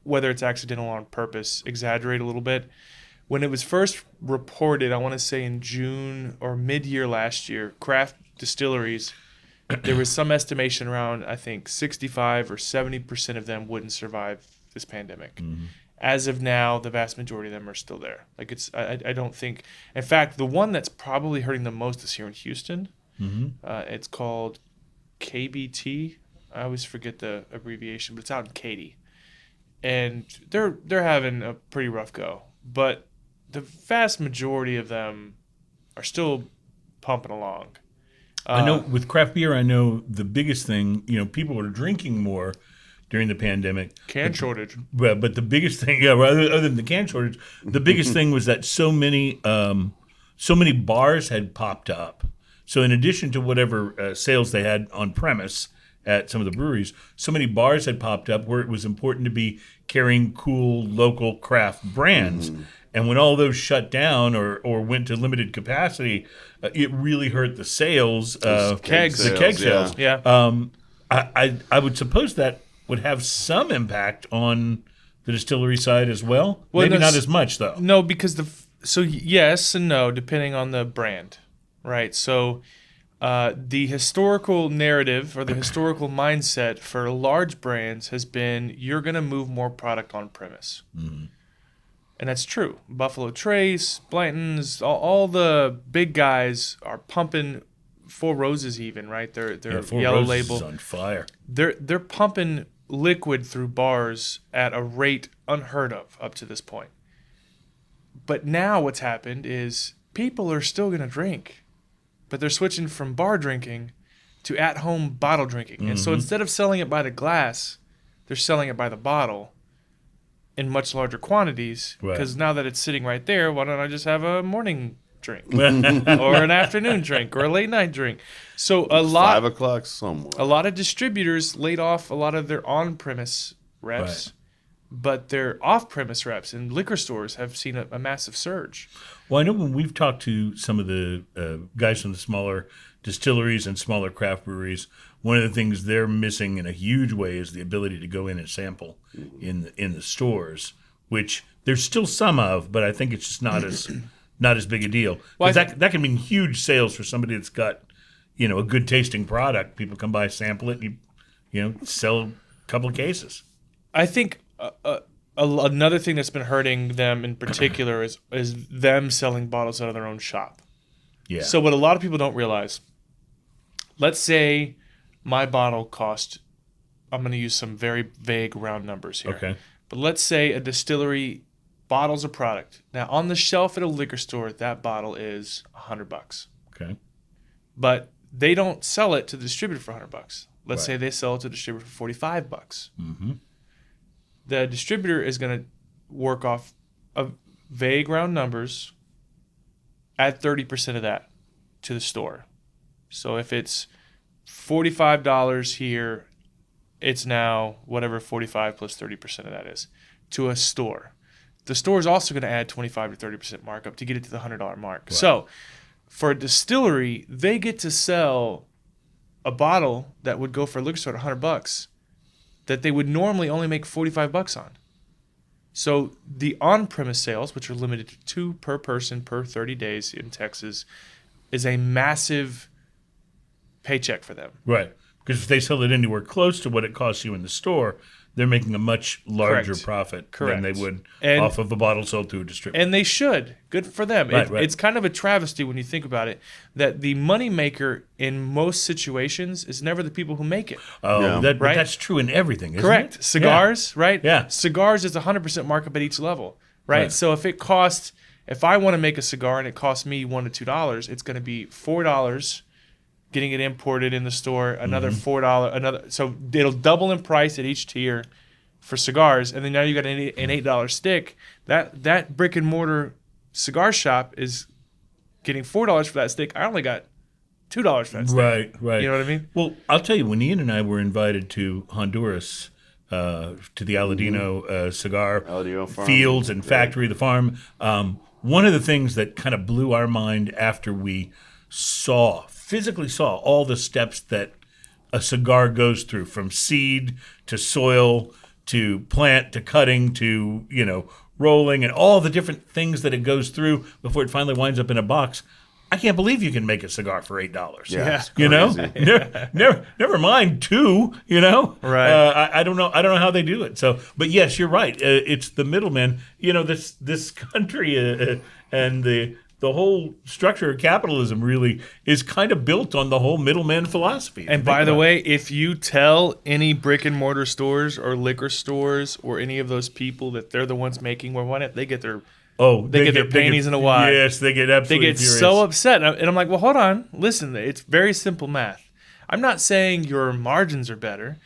whether it's accidental or on purpose, exaggerate a little bit. When it was first reported, I want to say in June or mid-year last year, craft distilleries, there was some estimation around, I think, 65 or 70% of them wouldn't survive this pandemic. As of now, the vast majority of them are still there. Like I don't think. In fact, the one that's probably hurting the most is here in Houston. It's called KBT. I always forget the abbreviation, but it's out in Katy, and they're having a pretty rough go. But the vast majority of them are still pumping along. I know with craft beer, I know the biggest thing. People are drinking more during the pandemic. Shortage. But the biggest thing, other than the can shortage, the biggest thing was that so many bars had popped up. So in addition to whatever sales they had on premise at some of the breweries, so many bars had popped up where it was important to be carrying cool local craft brands. And when all those shut down or went to limited capacity, it really hurt the sales. The keg sales. Yeah. I would suppose that would have some impact on the distillery side as well? Well, Maybe no, not as much, though. No, because so yes and no, depending on the brand, right? So the historical narrative or the historical mindset for large brands has been you're going to move more product on premise. Mm-hmm. And that's true. Buffalo Trace, Blanton's, all the big guys are pumping Four Roses even, right? They're Four Yellow Roses Label. is on fire. They're pumping liquid through bars at a rate unheard of up to this point. But now what's happened is people are still going to drink, but they're switching from bar drinking to at-home bottle drinking. Mm-hmm. And so instead of selling it by the glass, they're selling it by the bottle in much larger quantities. Because now that it's sitting right there, why don't I just have a morning drink or an afternoon drink or a late night drink? So 5 o'clock somewhere. A lot of distributors laid off a lot of their on-premise reps. Right. But their off-premise reps and liquor stores have seen a massive surge. Well, I know when we've talked to some of the guys from the smaller distilleries and smaller craft breweries, one of the things they're missing in a huge way is the ability to go in and sample in the stores, which there's still some of, but I think it's just not as big a deal. Well, that can mean huge sales for somebody that's got a good tasting product. People come by, sample it, and you sell a couple of cases. I think another thing that's been hurting them in particular is them selling bottles out of their own shop. Yeah. So what a lot of people don't realize, let's say my bottle cost, I'm going to use some very vague round numbers here. Okay. But let's say a distillery bottles a product. Now on the shelf at a liquor store, that bottle is $100. Okay. But they don't sell it to the distributor for $100. Let's say Right. they sell it to the distributor for $45. Mm-hmm. The distributor is going to work off of vague round numbers, add 30% of that to the store. So if it's $45 here, it's now whatever 45 plus 30% of that is to a store. The store is also going to add 25 to 30% markup to get it to the $100 mark. Right. So for a distillery, they get to sell a bottle that would go for a liquor store at $100 that they would normally only make $45 on. So the on-premise sales, which are limited to 2 per person per 30 days in Texas, is a massive paycheck for them. Right. Because if they sell it anywhere close to what it costs you in the store, they're making a much larger Correct. profit Correct. than they would And- off of a bottle sold to a distributor. And they should. Good for them. Right, right. It's kind of a travesty when you think about it, that the moneymaker in most situations is never the people who make it. Oh, Yeah. but Right? that's true in everything, isn't Correct. it? Cigars, right? Yeah. Cigars is 100% markup at each level, right? Right. So if I want to make a cigar and it costs me $1 to $2, it's going to be $4 getting it imported in the store, another $4, so it'll double in price at each tier for cigars, and then now you got an $8 stick. That brick and mortar cigar shop is getting $4 for that stick. I only got $2 for that stick. Right. You know what I mean? Well, I'll tell you, when Ian and I were invited to Honduras, to the Aladino cigar Aladino farm. fields and factory, the farm, one of the things that kind of blew our mind after we physically saw all the steps that a cigar goes through, from seed to soil to plant to cutting to, rolling, and all the different things that it goes through before it finally winds up in a box. I can't believe you can make a cigar for $8. Yeah, it's Never mind 2. Right. I don't know how they do it. So, but yes, you're right. It's the middleman. This country and the whole structure of capitalism really is kind of built on the whole middleman philosophy. And by the way, if you tell any brick and mortar stores or liquor stores or any of those people that they're the ones making more money, they get their they get their panties in a wad. Yes, they get absolutely They get furious. so upset. And I'm like, well, hold on. Listen, it's very simple math. I'm not saying your margins are better,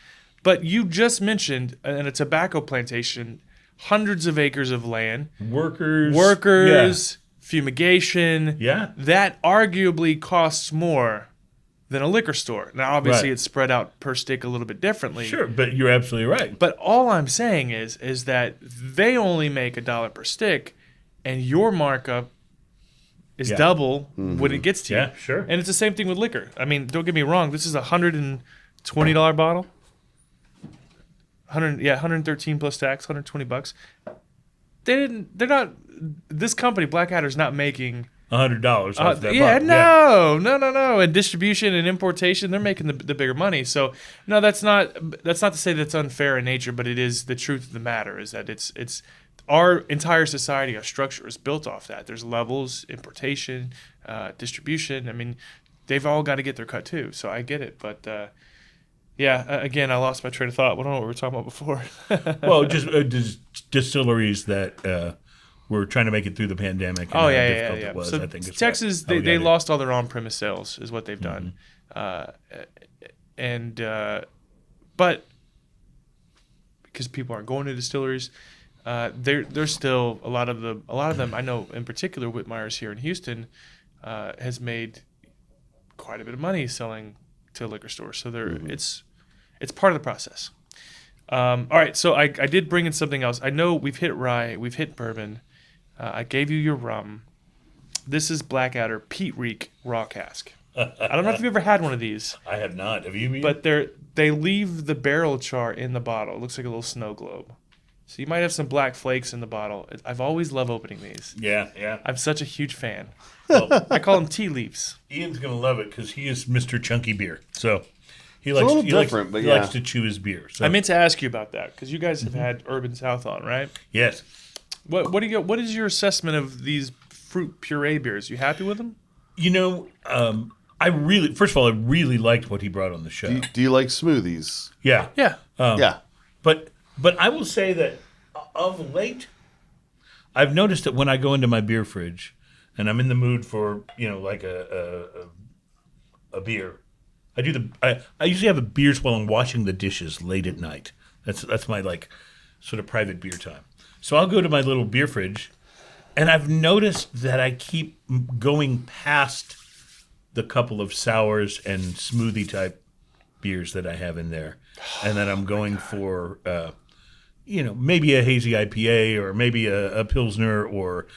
but you just mentioned in a tobacco plantation, hundreds of acres of land, workers, fumigation. Yeah. That arguably costs more than a liquor store. Now, obviously, Right. it's spread out per stick a little bit differently. Sure, but you're absolutely right. But all I'm saying is that they only make $1 per stick, and your markup is Yeah. double when it gets to you. Yeah, sure. And it's the same thing with liquor. I mean, don't get me wrong. This is a $120 bottle. 113 plus tax, $120. They're not. This company, Blackadder's not making $100 off that yeah, bottle. no. And distribution and importation, they're making the bigger money. So no, that's not to say that's unfair in nature, but it is the truth of the matter is that it's our entire society, our structure is built off that. There's levels, importation, distribution. I mean, they've all got to get their cut too. So I get it, but again, I lost my train of thought. I don't know what we were talking about before. Well, just distilleries that were trying to make it through the pandemic. And how difficult it was, So I think is Texas, how we they got lost all their on-premise sales, is what they've done, but because people aren't going to distilleries, they're still a lot of them. I know in particular, Whitmire's here in Houston has made quite a bit of money selling to liquor stores. So it's part of the process. All right, so I did bring in something else. I know we've hit rye, we've hit bourbon. I gave you your rum. This is Blackadder Peat Reek Raw Cask. I don't know if you've ever had one of these. I have not. Have you? But they leave the barrel char in the bottle. It looks like a little snow globe. So you might have some black flakes in the bottle. I've always loved opening these. Yeah. I'm such a huge fan. Well, I call them tea leaves. Ian's gonna love it because he is Mr. Chunky Beer. So he a likes little he different, likes, but he likes to chew his beer. So. I meant to ask you about that because you guys have had Urban South on, right? Yes. What is your assessment of these fruit puree beers? You happy with them? You know, first of all, I really liked what he brought on the show. Do you like smoothies? Yeah. Yeah. Yeah. But I will say that of late, I've noticed that when I go into my beer fridge and I'm in the mood for, like a beer, I usually have a beers while I'm washing the dishes late at night. That's my like sort of private beer time. So I'll go to my little beer fridge, and I've noticed that I keep going past the couple of sours and smoothie type beers that I have in there, and then I'm going for maybe a hazy IPA or maybe a Pilsner or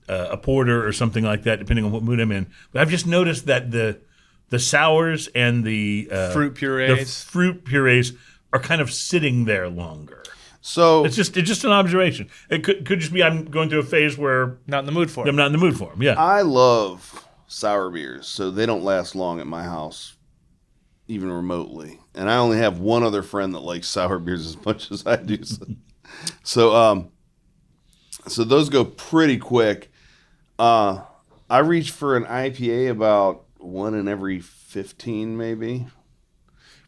a porter or something like that, depending on what mood I'm in. But I've just noticed that the sours and the fruit purees are kind of sitting there longer. So It's just an observation. It could just be I'm going through a phase where Not in the mood for it. I'm not in the mood for them. Yeah. I love sour beers, so they don't last long at my house, even remotely. And I only have one other friend that likes sour beers as much as I do. So those go pretty quick. I reach for an IPA about one in every 15, maybe.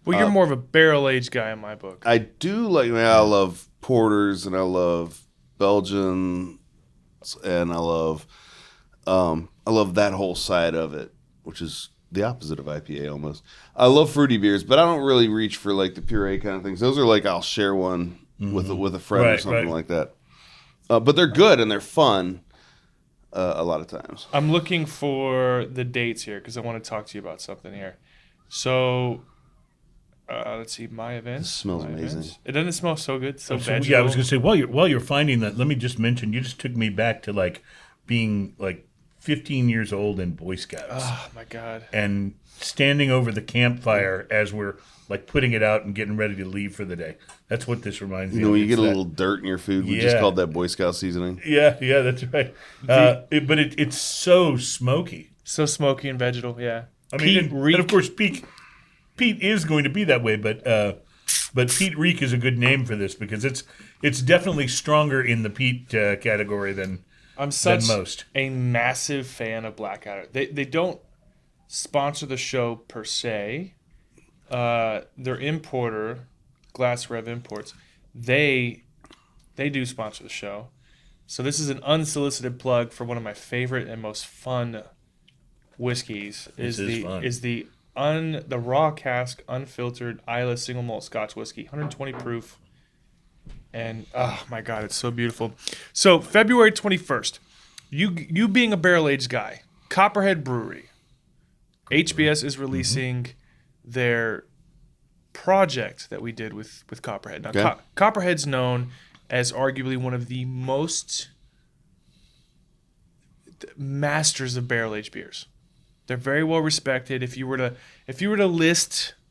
Well, you're more of a barrel-aged guy in my book. I do like. I love porters and I love Belgian, and I love that whole side of it, which is the opposite of IPA almost. I love fruity beers, but I don't really reach for like the puree kind of things. Those are like I'll share one with a friend or something like that. But they're good and they're fun a lot of times. I'm looking for the dates here because I want to talk to you about something here. So, let's see, my events. It smells amazing. Events. It doesn't smell so good. So vegetable. Yeah, I was going to say while you're finding that, let me just mention you just took me back to like being like 15 years old in Boy Scouts. Oh my God. And standing over the campfire as we're like putting it out and getting ready to leave for the day. That's what this reminds me of. When you It's get a that- little dirt in your food, we just called that Boy Scout seasoning. Yeah, that's right. But it's so smoky. So smoky and vegetal, yeah. I mean, and of course, Pete is going to be that way, but Pete Reek is a good name for this because it's definitely stronger in the peat category than I'm such most. a massive fan of Blackadder. They don't sponsor the show per se. Their importer, Glass Rev Imports, they do sponsor the show. So this is an unsolicited plug for one of my favorite and most fun whiskeys. Is the raw cask unfiltered Islay single malt Scotch whiskey, 120 proof. And oh my God, it's so beautiful. So February 21st, you being a barrel aged guy, Copperhead Brewery, HBS is releasing their project that we did with Copperhead. Now, Okay. Copperhead's known as arguably one of the most masters of barrel aged beers. They're very well respected. If you were to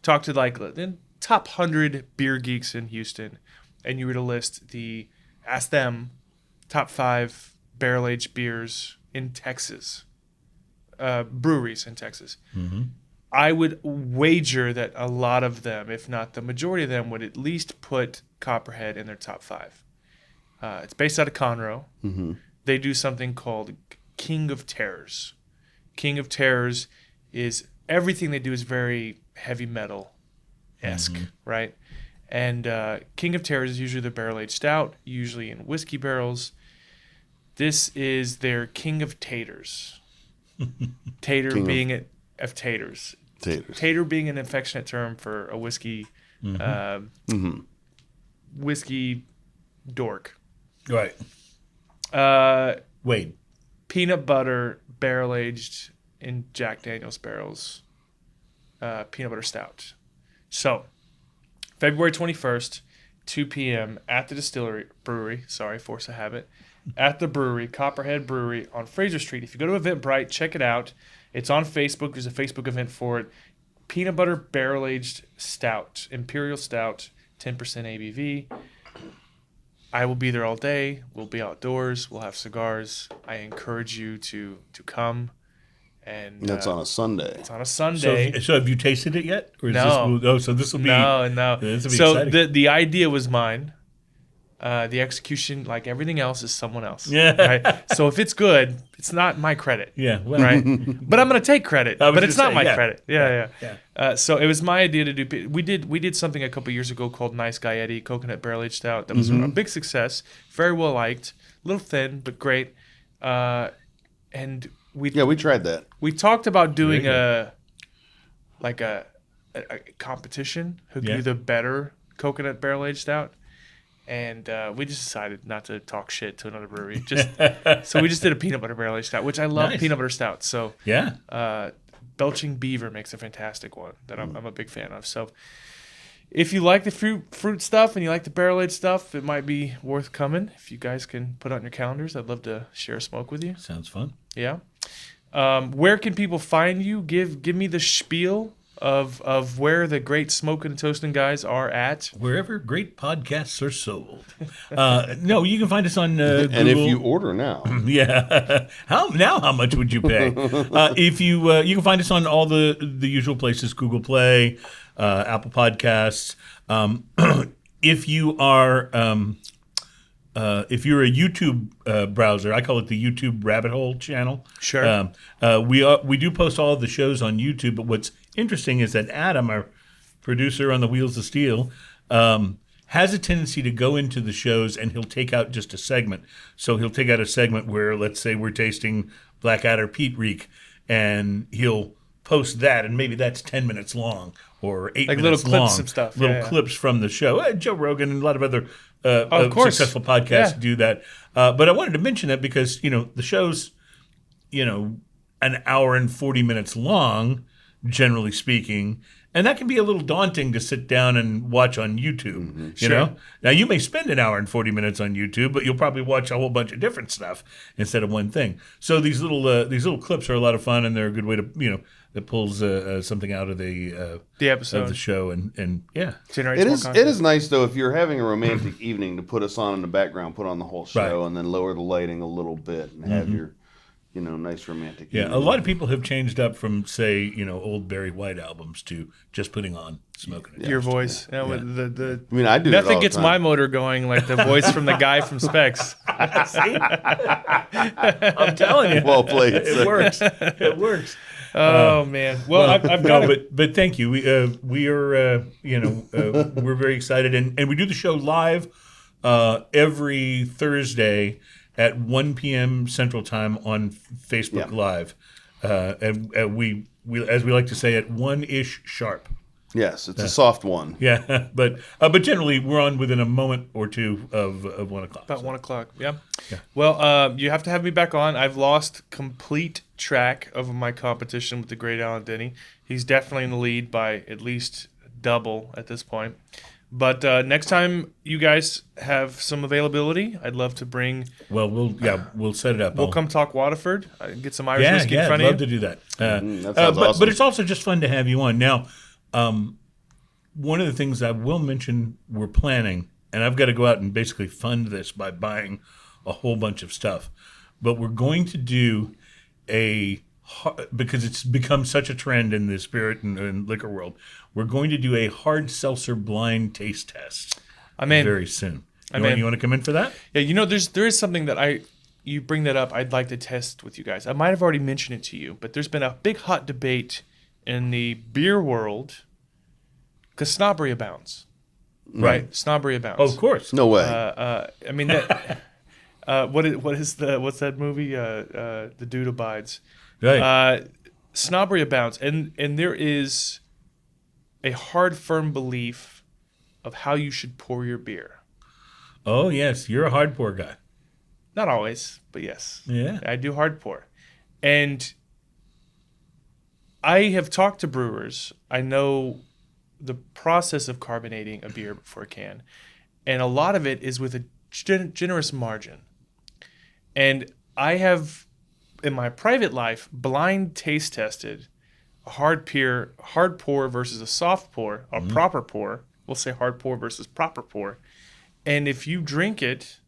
talk to like the top 100 beer geeks in Houston, and you were to ask them top 5 barrel-aged beers in Texas, breweries in Texas, I would wager that a lot of them, if not the majority of them, would at least put Copperhead in their top 5. It's based out of Conroe. They do something called King of Terrors. King of Terrors is everything they do is very heavy metal-esque, right? And King of Terrors is usually the barrel-aged stout, usually in whiskey barrels. This is their King of Taters. Tater being of taters. Tater being an affectionate term for a whiskey whiskey dork. Right. Wade. Peanut butter barrel aged in Jack Daniel's barrels. Peanut butter stout. So, February 21st, 2 p.m. at the brewery. Sorry, force of habit. At the brewery, Copperhead Brewery on Fraser Street. If you go to Eventbrite, check it out. It's on Facebook. There's a Facebook event for it. Peanut butter barrel-aged stout, imperial stout, 10% ABV. I will be there all day. We'll be outdoors. We'll have cigars. I encourage you to come. And that's on a Sunday. It's on a Sunday. So have you tasted it yet? Or is No. So this will be... No. This will be So exciting. the idea was mine. The execution, like everything else, is someone else. Yeah. Right? So if it's good, it's not my credit. Yeah. Well, Right. But I'm going to take credit. I was But it's gonna not say, my yeah. credit. Yeah. Yeah. So it was my idea to do. We did something a couple years ago called Nice Guy Eddie Coconut Barrel Aged Stout. That was a big success. Very well liked. A little thin, but great. And we tried that. we talked about doing Very a competition who could Yeah. do the better coconut barrel aged stout. And we just decided not to talk shit to another brewery. So we just did a peanut butter barrel aged stout, which I love. Nice. Peanut butter stout. So Yeah. Belching Beaver makes a fantastic one that I'm a big fan of. So if you like the fruit stuff and you like the barrel aged stuff, it might be worth coming. If you guys can put it on your calendars, I'd love to share a smoke with you. Sounds fun. Yeah. Where can people find you? Give me the spiel of where the great Smokin and Toastin guys are at. Wherever great podcasts are sold. No, you can find us on Google. And if you order now, Yeah. How much would you pay? If you can find us on all the usual places: Google Play, Apple Podcasts. If you are if you're a YouTube browser, I call it the YouTube rabbit hole channel. Sure. We do post all of the shows on YouTube, but what's interesting is that Adam, our producer on the Wheels of Steel, has a tendency to go into the shows and he'll take out just a segment. So he'll take out a segment where, let's say, we're tasting Blackadder Peat Reek, and he'll post that, and maybe that's 10 minutes long or 8 Like minutes little clips long. of stuff. Little Yeah. clips from the show. Joe Rogan and a lot of other of course. successful podcasts Yeah. do that. But I wanted to mention that because, the show's, an hour and 40 minutes long, generally speaking, and that can be a little daunting to sit down and watch on YouTube. You know, now you may spend an hour and 40 minutes on YouTube, but you'll probably watch a whole bunch of different stuff instead of one thing. So these little clips are a lot of fun, and they're a good way to that pulls something out of the episode of the show, and yeah, generates it more is content. it is nice though if you're having a romantic evening to put us on in the background, put on the whole show, Right. and then lower the lighting a little bit and have your nice romantic. Yeah, evening. a lot of people have changed up from, say, old Barry White albums to just putting on Smokin' and Your Toastin'. voice. With the I mean, I do that all nothing the gets time. my motor going like the voice from the guy from Specs. See? I'm telling you. Well played. It works. It works. Oh man. Well, I've got but thank you. We are we're very excited, and we do the show live every Thursday at 1 p.m. Central Time on Facebook Live, and we as we like to say at 1-ish sharp. Yes, it's a soft one. Yeah, but generally we're on within a moment or two of 1 o'clock. about 1 o'clock. Yeah. Well, you have to have me back on. I've lost complete track of my competition with the great Alan Denny. He's definitely in the lead by at least double at this point. But next time you guys have some availability, I'd love to bring. Well, we'll set it up. We'll come talk Waterford. Get some Irish whiskey in I'd front love of you. to do that. that sounds awesome. But it's also just fun to have you on. Now, one of the things I will mention we're planning and I've got to go out and basically fund this by buying a whole bunch of stuff. But we're going to do because it's become such a trend in the spirit and liquor world, we're going to do a hard seltzer blind taste test very soon. You want to come in for that? Yeah, there is something that you bring that up, I'd like to test with you guys. I might have already mentioned it to you, but there's been a big hot debate in the beer world because snobbery abounds. Right? Snobbery abounds. Oh, of course. No way. I mean, that, what's that movie? The Dude Abides. Right. Snobbery abounds, and there is a hard, firm belief of how you should pour your beer. Oh, yes. You're a hard pour guy. Not always, but yes. Yeah. I do hard pour. And I have talked to brewers. I know the process of carbonating a beer before a can. And a lot of it is with a generous margin. And I have, in my private life, blind taste tested a hard pour versus a soft pour, a proper pour. We'll say hard pour versus proper pour. And if you drink it,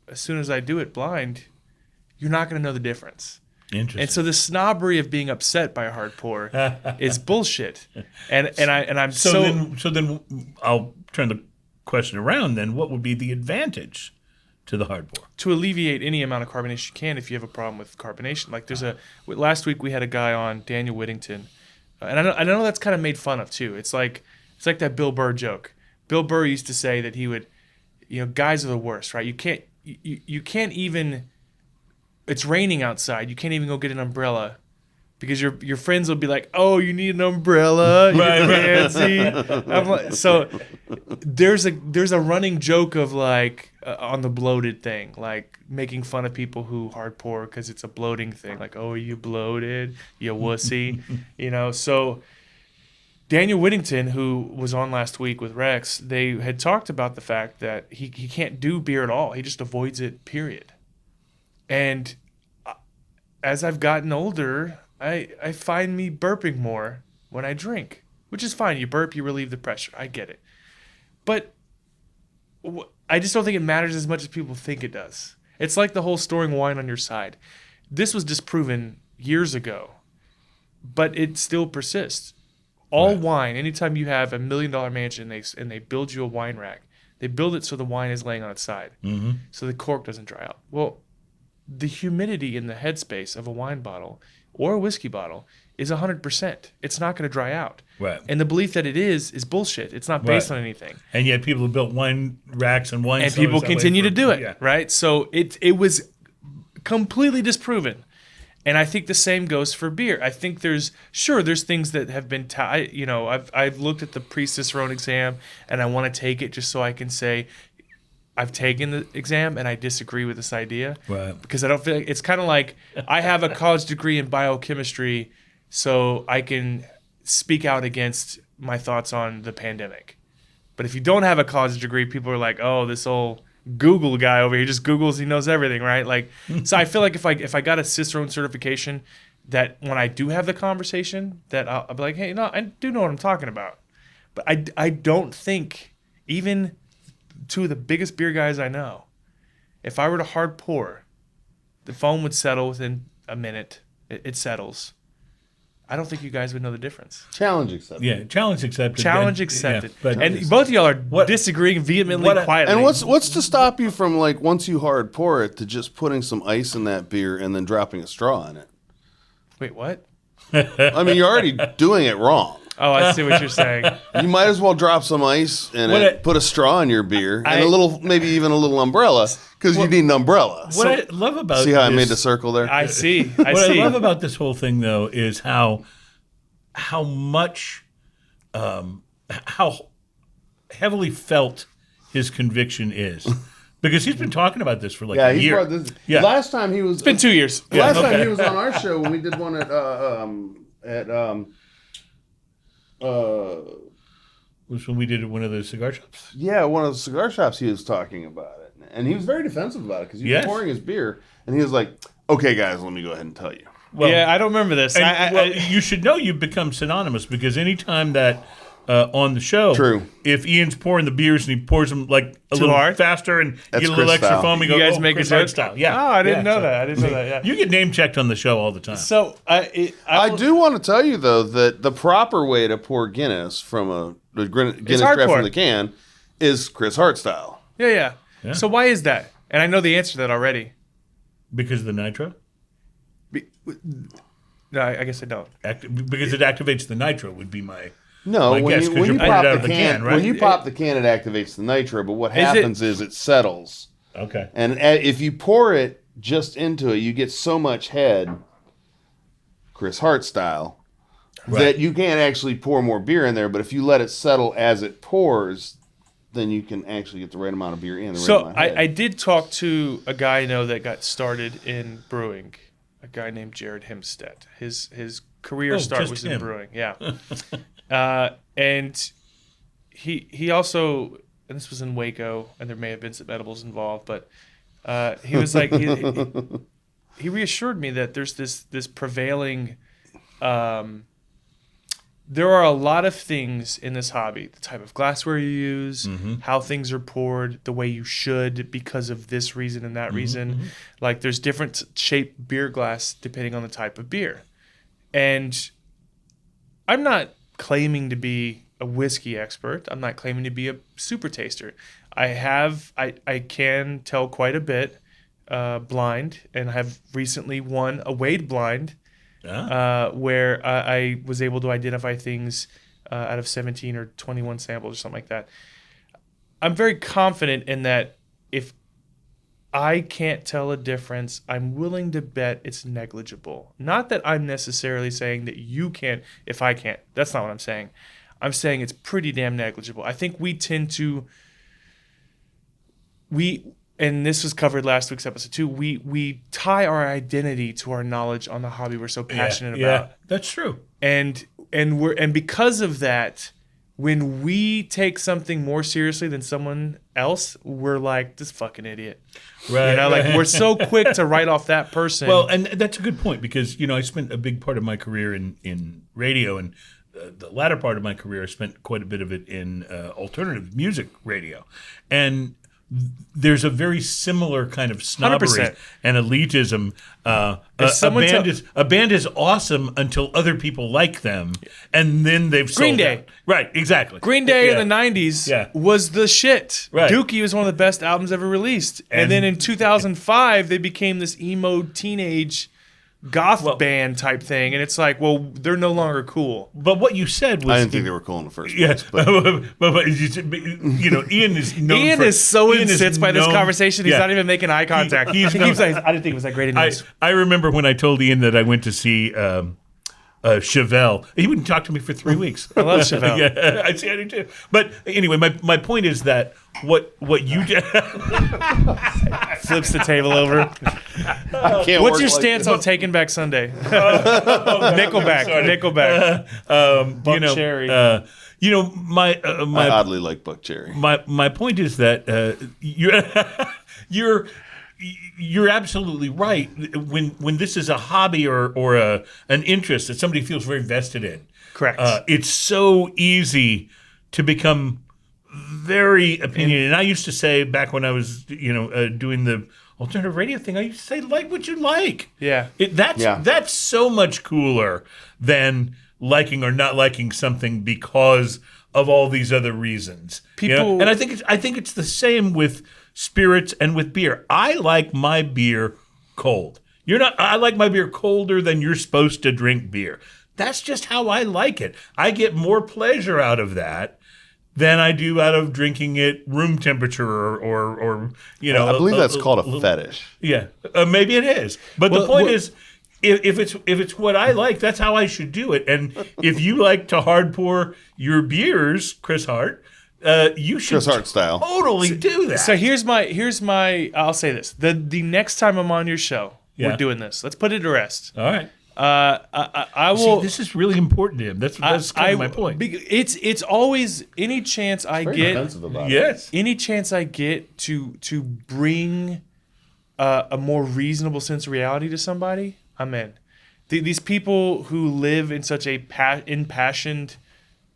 as soon as I do it blind, you're not going to know the difference. Interesting. And so the snobbery of being upset by a hard pour is bullshit. And I'm so then I'll turn the question around. Then what would be the advantage to the hard pour? To alleviate any amount of carbonation you can if you have a problem with carbonation. Like last week we had a guy on, Daniel Whittington, and I know that's kind of made fun of too. It's like that Bill Burr joke. Bill Burr used to say that he would, guys are the worst, right? You can't even. It's raining outside. You can't even go get an umbrella because your friends will be like, "Oh, you need an umbrella, you're fancy." So there's a running joke of like on the bloated thing, like making fun of people who hard pour because it's a bloating thing. Like, "Oh, you bloated, you wussy," So Daniel Whittington, who was on last week with Rex, they had talked about the fact that he can't do beer at all. He just avoids it, period. And as I've gotten older, I find me burping more when I drink, which is fine. You burp, you relieve the pressure. I get it. But I just don't think it matters as much as people think it does. It's like the whole storing wine on your side. This was disproven years ago, but it still persists. All wine, anytime you have $1 million mansion and they build you a wine rack, they build it so the wine is laying on its side, so the cork doesn't dry out. Well, the humidity in the headspace of a wine bottle or a whiskey bottle is 100%. It's not going to dry out. Right. And the belief that it is bullshit. It's not based on anything. And yet people have built wine racks and wine and cellars people continue to do it, yeah. right? So it was completely disproven. And I think the same goes for beer. I think there's things that have been I've looked at the pre-Cicerone exam and I want to take it just so I can say I've taken the exam and I disagree with this idea. Right. Because I don't feel like it's kind of like I have a college degree in biochemistry so I can speak out against my thoughts on the pandemic. But if you don't have a college degree, people are like, "Oh, this old Google guy over here just Googles, he knows everything," right? Like, so I feel like if I got a Cicerone certification, that when I do have the conversation, that I'll be like, "Hey, no, I do know what I'm talking about." But I don't think even two of the biggest beer guys I know, if I were to hard pour, the foam would settle within a minute. It settles. I don't think you guys would know the difference. Challenge accepted. Yeah, challenge accepted. Challenge accepted. Yeah, but and both of y'all are disagreeing vehemently, quietly. And what's to stop you from, like, once you hard pour it, to just putting some ice in that beer and then dropping a straw in it? Wait, what? I mean, you're already doing it wrong. Oh, I see what you're saying. You might as well drop some ice in it, put a straw in your beer, and maybe even a little umbrella, because you need an umbrella. What I love about see how I made the circle there? I see. What I love about this whole thing, though, is how much, how heavily felt his conviction is. Because he's been talking about this for like a year. Last time he was... It's been 2 years. Last time he was on our show when we did one was when we did one of those cigar shops. Yeah, one of the cigar shops. He was talking about it, and he was very defensive about it because he was pouring his beer, and he was like, "Okay, guys, let me go ahead and tell you." Well, yeah, I don't remember this. You should know you've become synonymous because anytime that on the show. True. If Ian's pouring the beers and he pours them like a Too little hard? faster and That's you get a little Chris extra style. foam, You guys make a Chris joke? Hart style. Yeah. Oh, I didn't Yeah, know so- that. I didn't know that. Yeah. You get name checked on the show all the time. So I do want to tell you though that the proper way to pour Guinness from Guinness hardcore. draft from the can is Chris Hart style. Yeah. Yeah. So why is that? And I know the answer to that already. Because of the nitro? No, I guess I don't. Because it activates the nitro would be my... No, My guess, 'cause when you're you pouring pop it out the of the can, can, right? when you pop the can, it activates the nitro. But what Is it- happens is it settles, Okay. and if you pour it just into it, you get so much head, Chris Hart style, that you can't actually pour more beer in there. But if you let it settle as it pours, then you can actually get the right amount of beer in. The right So amount of head. I did talk to a guy I know that got started in brewing, a guy named Jared Himstead. His career start just was in him. brewing. Yeah. And he also, and this was in Waco, and there may have been some edibles involved, but he was like, he reassured me that there's this prevailing, there are a lot of things in this hobby, the type of glassware you use, how things are poured, the way you should because of this reason and that reason. Like there's different shaped beer glass depending on the type of beer. And I'm not claiming to be a whiskey expert. I'm not claiming to be a super taster. I can tell quite a bit blind, and have recently won a weighed blind where I was able to identify things out of 17 or 21 samples or something like that. I'm very confident in that if I can't tell a difference, I'm willing to bet it's negligible. Not that I'm necessarily saying that you can't if I can't. That's not what I'm saying. I'm saying it's pretty damn negligible. I think we tend to, and this was covered last week's episode too, we tie our identity to our knowledge on the hobby we're so passionate about. Yeah, that's true. And because of that, when we take something more seriously than someone else, we're like, this fucking idiot. Right. You know, like we're so quick to write off that person. Well, and that's a good point because, I spent a big part of my career in radio, and the latter part of my career, I spent quite a bit of it in alternative music radio. And there's a very similar kind of snobbery 100%. and elitism. A band is awesome until other people like them, and then they've Green sold Day. out. Right, exactly. Green Day Yeah. in the 90s Yeah. was the shit. Right. Dookie was one of the best albums ever released. And then in 2005, they became this emo teenage goth band type thing. And it's like, well, they're no longer cool. But what you said was... I didn't think they were cool in the first Yeah, place. But but Ian is known Ian for, is so Ian incensed by this known- conversation, he's yeah. not even making eye contact. He's He known- keeps saying, I didn't think it was that great news. I remember when I told Ian that I went to see Chevelle. He wouldn't talk to me for 3 weeks. I love Chevelle. Yeah, I do too. But anyway, my point is that what you did. Flips the table over. I can't What's work your like stance this. on Taking Back Sunday? Nickelback. Buck Cherry. My I oddly like Buck Cherry. my point is that you're absolutely right. When this is a hobby or an interest that somebody feels very vested in, Correct. it's so easy to become very opinionated. And I used to say back when I was doing the alternative radio thing, I used to say like what you like. Yeah. That's so much cooler than liking or not liking something because of all these other reasons. People- And I think it's the same with spirits and with beer. I like my beer cold. I like my beer colder than you're supposed to drink beer. That's just how I like it. I get more pleasure out of that than I do out of drinking it room temperature or I believe that's called a fetish. Yeah, maybe it is. But the point is, if it's what I like, that's how I should do it. And if you like to hard pour your beers, Chris Hart, you should Chris Hart style. totally do that. So here's my I'll say this. The next time I'm on your show, Yeah. we're doing this. Let's put it to rest. All right. I will. See, this is really important to him. That's kind of my point. It's always any chance I get. Defensive about it. Yes. Any chance I get to bring a more reasonable sense of reality to somebody, I'm in. These people who live in such a impassioned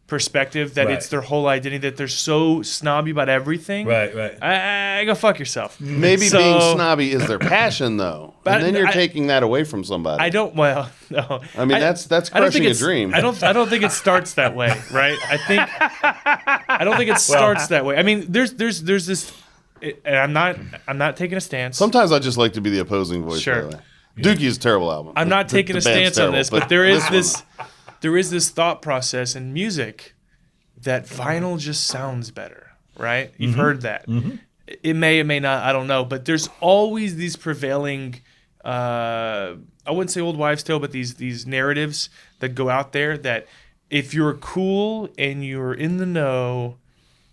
perspective that Right. it's their whole identity, that they're so snobby about everything. Right. I go fuck yourself. Maybe So- being snobby is their passion, though, But and then you're I- taking that away from somebody. I don't. Well, no. I mean, that's I don't think crushing a it's- dream. I don't think it starts that way, right? I don't think it starts that way. I mean, there's this, and I'm not taking a stance. Sometimes I just like to be the opposing voice. Sure. By the way. Dookie is a terrible album. I'm not taking a band's stance on terrible, this, but there is one- there is this thought process in music that vinyl just sounds better, right? You've heard that. It may or may not, I don't know, but there's always these prevailing I wouldn't say old wives' tale, but these narratives that go out there that if you're cool and you're in the know,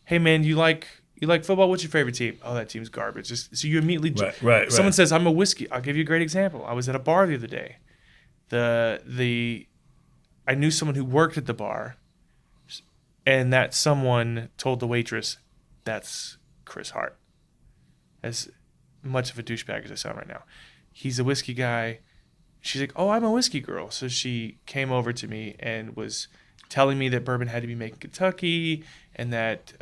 hey man, you like football? What's your favorite team? Oh, that team's garbage. So you immediately Right. Someone says I'm a whiskey. I'll give you a great example. I was at a bar the other day. I knew someone who worked at the bar, and that someone told the waitress, "That's Chris Hart." As much of a douchebag as I sound right now, he's a whiskey guy. She's like, "Oh, I'm a whiskey girl." So she came over to me and was telling me that bourbon had to be made in Kentucky, and that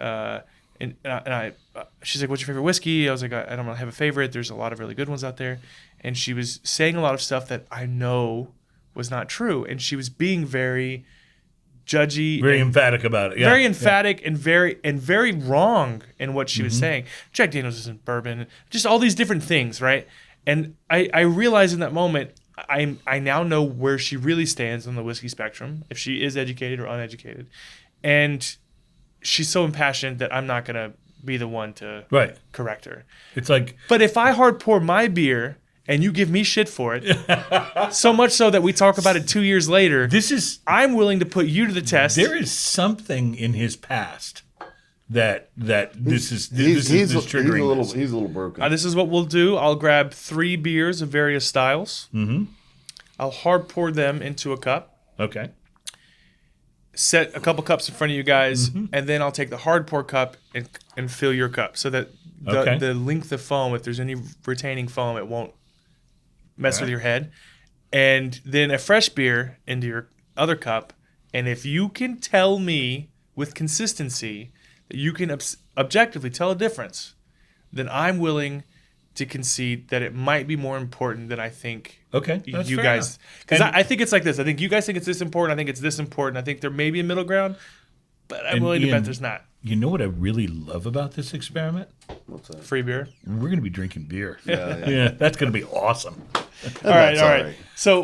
she's like, "What's your favorite whiskey?" I was like, "I don't really have a favorite. There's a lot of really good ones out there." And she was saying a lot of stuff that I know was not true, and she was being very judgy, Very emphatic about it. Yeah. very emphatic, and very wrong in what she was saying. Jack Daniels isn't bourbon, just all these different things, right? And I realized in that moment, I now know where she really stands on the whiskey spectrum, if she is educated or uneducated, and she's so impassioned that I'm not gonna be the one to Right. correct her. It's like But if I hard pour my beer and you give me shit for it, so much so that we talk about it 2 years later, I'm willing to put you to the test. there is something in his past that this is He's triggering. This. a little broken. This is what we'll do. I'll grab 3 beers of various styles. I'll hard pour them into a cup. Okay. Set a couple cups in front of you guys, and then I'll take the hard pour cup and fill your cup so that the length of foam, if there's any retaining foam, it won't mess with your head. And then a fresh beer into your other cup. And if you can tell me with consistency that you can objectively tell a difference, then I'm willing to concede that it might be more important than I think. Okay, that's you fair guys, enough. because And- I think it's like this. I think you guys think it's this important. I think it's this important. I think there may be a middle ground, but I'm willing to Ian, bet there's not. You know what I really love about this experiment? Free beer. We're going to be drinking beer. Yeah, that's going to be awesome. All right. That's all right. So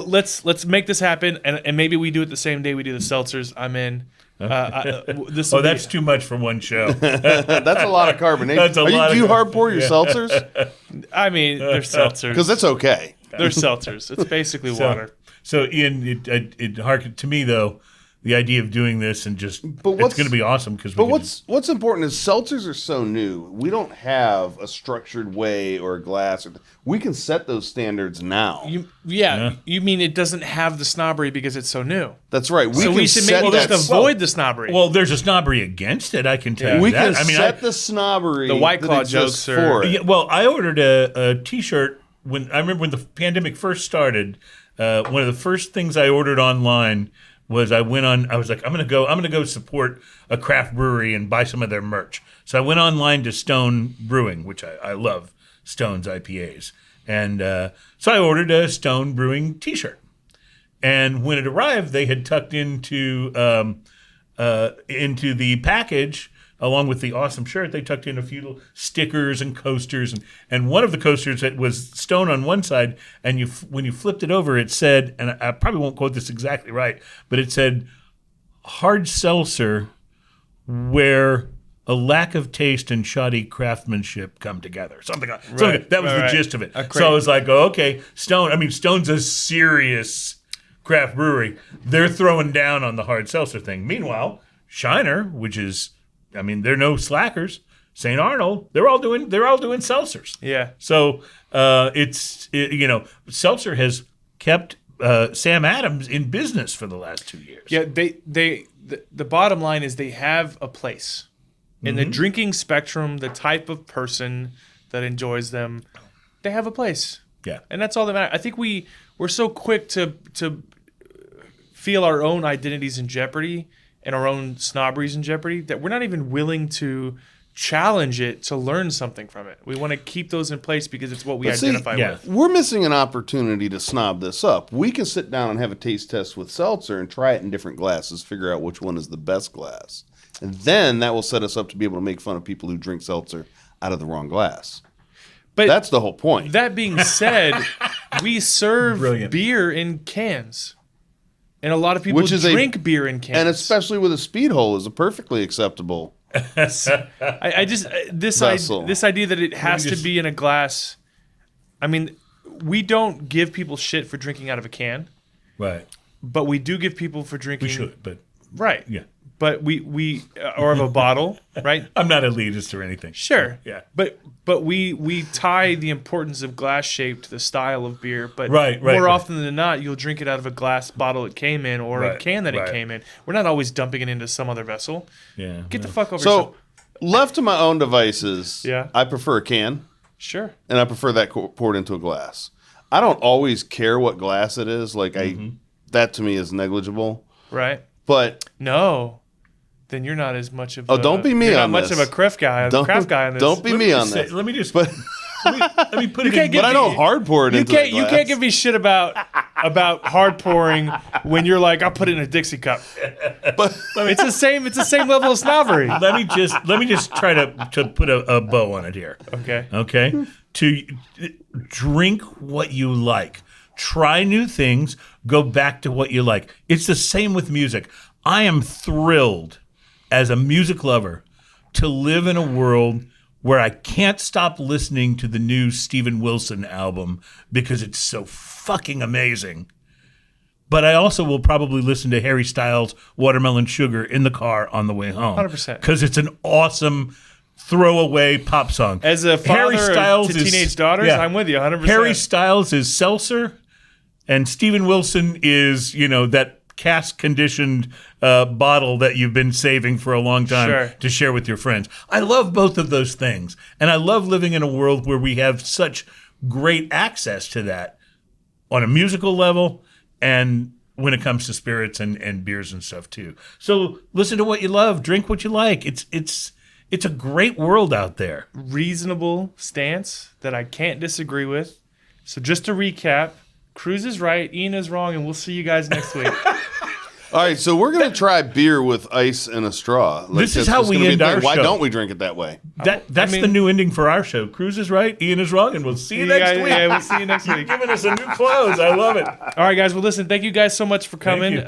let's make this happen, and maybe we do it the same day we do the seltzers. I'm in. This will That's be, too much for one show. That's a lot of carbonation. That's a lot Do of you car- hard pour your seltzers? I mean, they're seltzers. Because it's okay. They're seltzers. It's basically water. So Ian, it harkened to me though, the idea of doing this and just it's what's- going to be awesome because. But what's important is seltzers are so new. We don't have a structured way or a glass. We can set those standards now. You mean it doesn't have the snobbery because it's so new? That's right. So can we should set maybe that. just avoid the snobbery. Well, there's a snobbery against it. I can tell you we that. can set the snobbery. The White that Claw exists jokes are- for it. Yeah, well, I ordered a T-shirt when I remember when the pandemic first started. One of the first things I ordered online was I was like, I'm gonna go support a craft brewery and buy some of their merch. So I went online to Stone Brewing, which I love Stone's IPAs, and so I ordered a Stone Brewing T-shirt. And when it arrived, they had tucked into the package, along with the awesome shirt, they tucked in a few little stickers and coasters. And one of the coasters that was Stone on one side, and when you flipped it over, it said, and I probably won't quote this exactly right, but it said, hard seltzer where a lack of taste and shoddy craftsmanship come together. Something like that was the gist of it. So I was like, oh, okay, Stone's a serious craft brewery. They're throwing down on the hard seltzer thing. Meanwhile, Shiner, which is, they're no slackers. St. Arnold, they're all doing seltzers. Yeah. So seltzer has kept Sam Adams in business for the last 2 years. Yeah, the bottom line is they have a place in the drinking spectrum. The type of person that enjoys them, they have a place. Yeah. And that's all that matters. I think we're so quick to feel our own identities in jeopardy and our own snobbery's in jeopardy, that we're not even willing to challenge it to learn something from it. We want to keep those in place because it's what we identify with. We're missing an opportunity to snob this up. We can sit down and have a taste test with seltzer and try it in different glasses, figure out which one is the best glass. And then that will set us up to be able to make fun of people who drink seltzer out of the wrong glass. But that's the whole point. That being said, we serve Brilliant. beer in cans. And a lot of people drink beer in cans. And especially with a speed hole is a perfectly acceptable I just this idea that it has to be in a glass. I mean, we don't give people shit for drinking out of a can, Right. but we do give people for drinking. We should, but Right. yeah. But we or of a bottle, right? I'm not elitist or anything. Sure. Yeah. But we tie the importance of glass shape to the style of beer. But Right, more right. often than not, you'll drink it out of a glass bottle it came in or a Right, can that it right. came in. We're not always dumping it into some other vessel. Yeah. Get the fuck over So, yourself. left to my own devices, Yeah. I prefer a can, Sure. and I prefer that poured into a glass. I don't always care what glass it is. Like that to me is negligible. Right. But No. Then you're not as much of Oh, don't be me you're not on much this. of a craft guy on this. don't be me on this. Let me just But let me put it can't in. get but I don't hard pour it You into that can't you glass. can't give me shit about hard pouring when you're like, I'll put it in a Dixie cup. But It's the same level of snobbery. Let me just try to put a bow on it here. Okay. Okay? To drink what you like. Try new things. Go back to what you like. It's the same with music. I am thrilled as a music lover to live in a world where I can't stop listening to the new Steven Wilson album because it's so fucking amazing. But I also will probably listen to Harry Styles' Watermelon Sugar in the car on the way home. 100%. Because it's an awesome throwaway pop song. As a father to teenage daughters, I'm with you 100%. Harry Styles is seltzer, and Steven Wilson is, that cask-conditioned bottle that you've been saving for a long time to share with your friends. I love both of those things, and I love living in a world where we have such great access to that on a musical level and when it comes to spirits and beers and stuff too. So listen to what you love, drink what you like. It's a great world out there. Reasonable stance that I can't disagree with. So just to recap, Cruze is right, Ian is wrong, and we'll see you guys next week. all right, so we're gonna try beer with ice and a straw. Like, This is that's how just we gonna be end a thing. our Why show. don't we drink it that way? That's the new ending for our show. Cruze is right, Ian is wrong, and we'll see you next week. Yeah, we'll see you next week. Giving us a new close. I love it. All right, guys. Well, listen. Thank you guys so much for coming. you.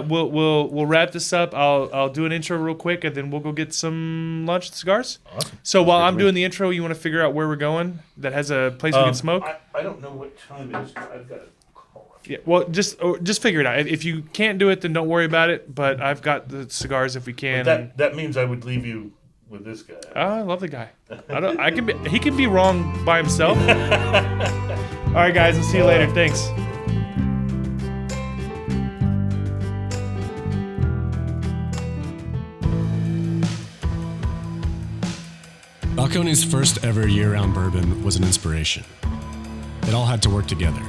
We'll wrap this up. I'll do an intro real quick, and then we'll go get some lunch and cigars. Awesome. So while I'm doing the intro, you want to figure out where we're going that has a place we can smoke. I don't know what time it is. I've got a call. Yeah. Well, just figure it out. If you can't do it, then don't worry about it. But I've got the cigars if we can. That means I would leave you with this guy. Oh, I love the guy. He can be wrong by himself. All right, guys. We'll see you later. Thanks. Balcones' first ever year-round bourbon was an inspiration. It all had to work together.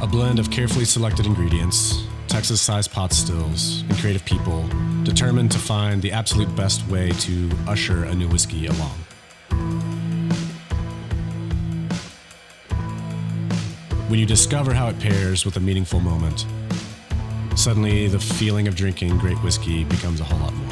A blend of carefully selected ingredients, Texas-sized pot stills, and creative people determined to find the absolute best way to usher a new whiskey along. When you discover how it pairs with a meaningful moment, suddenly the feeling of drinking great whiskey becomes a whole lot more.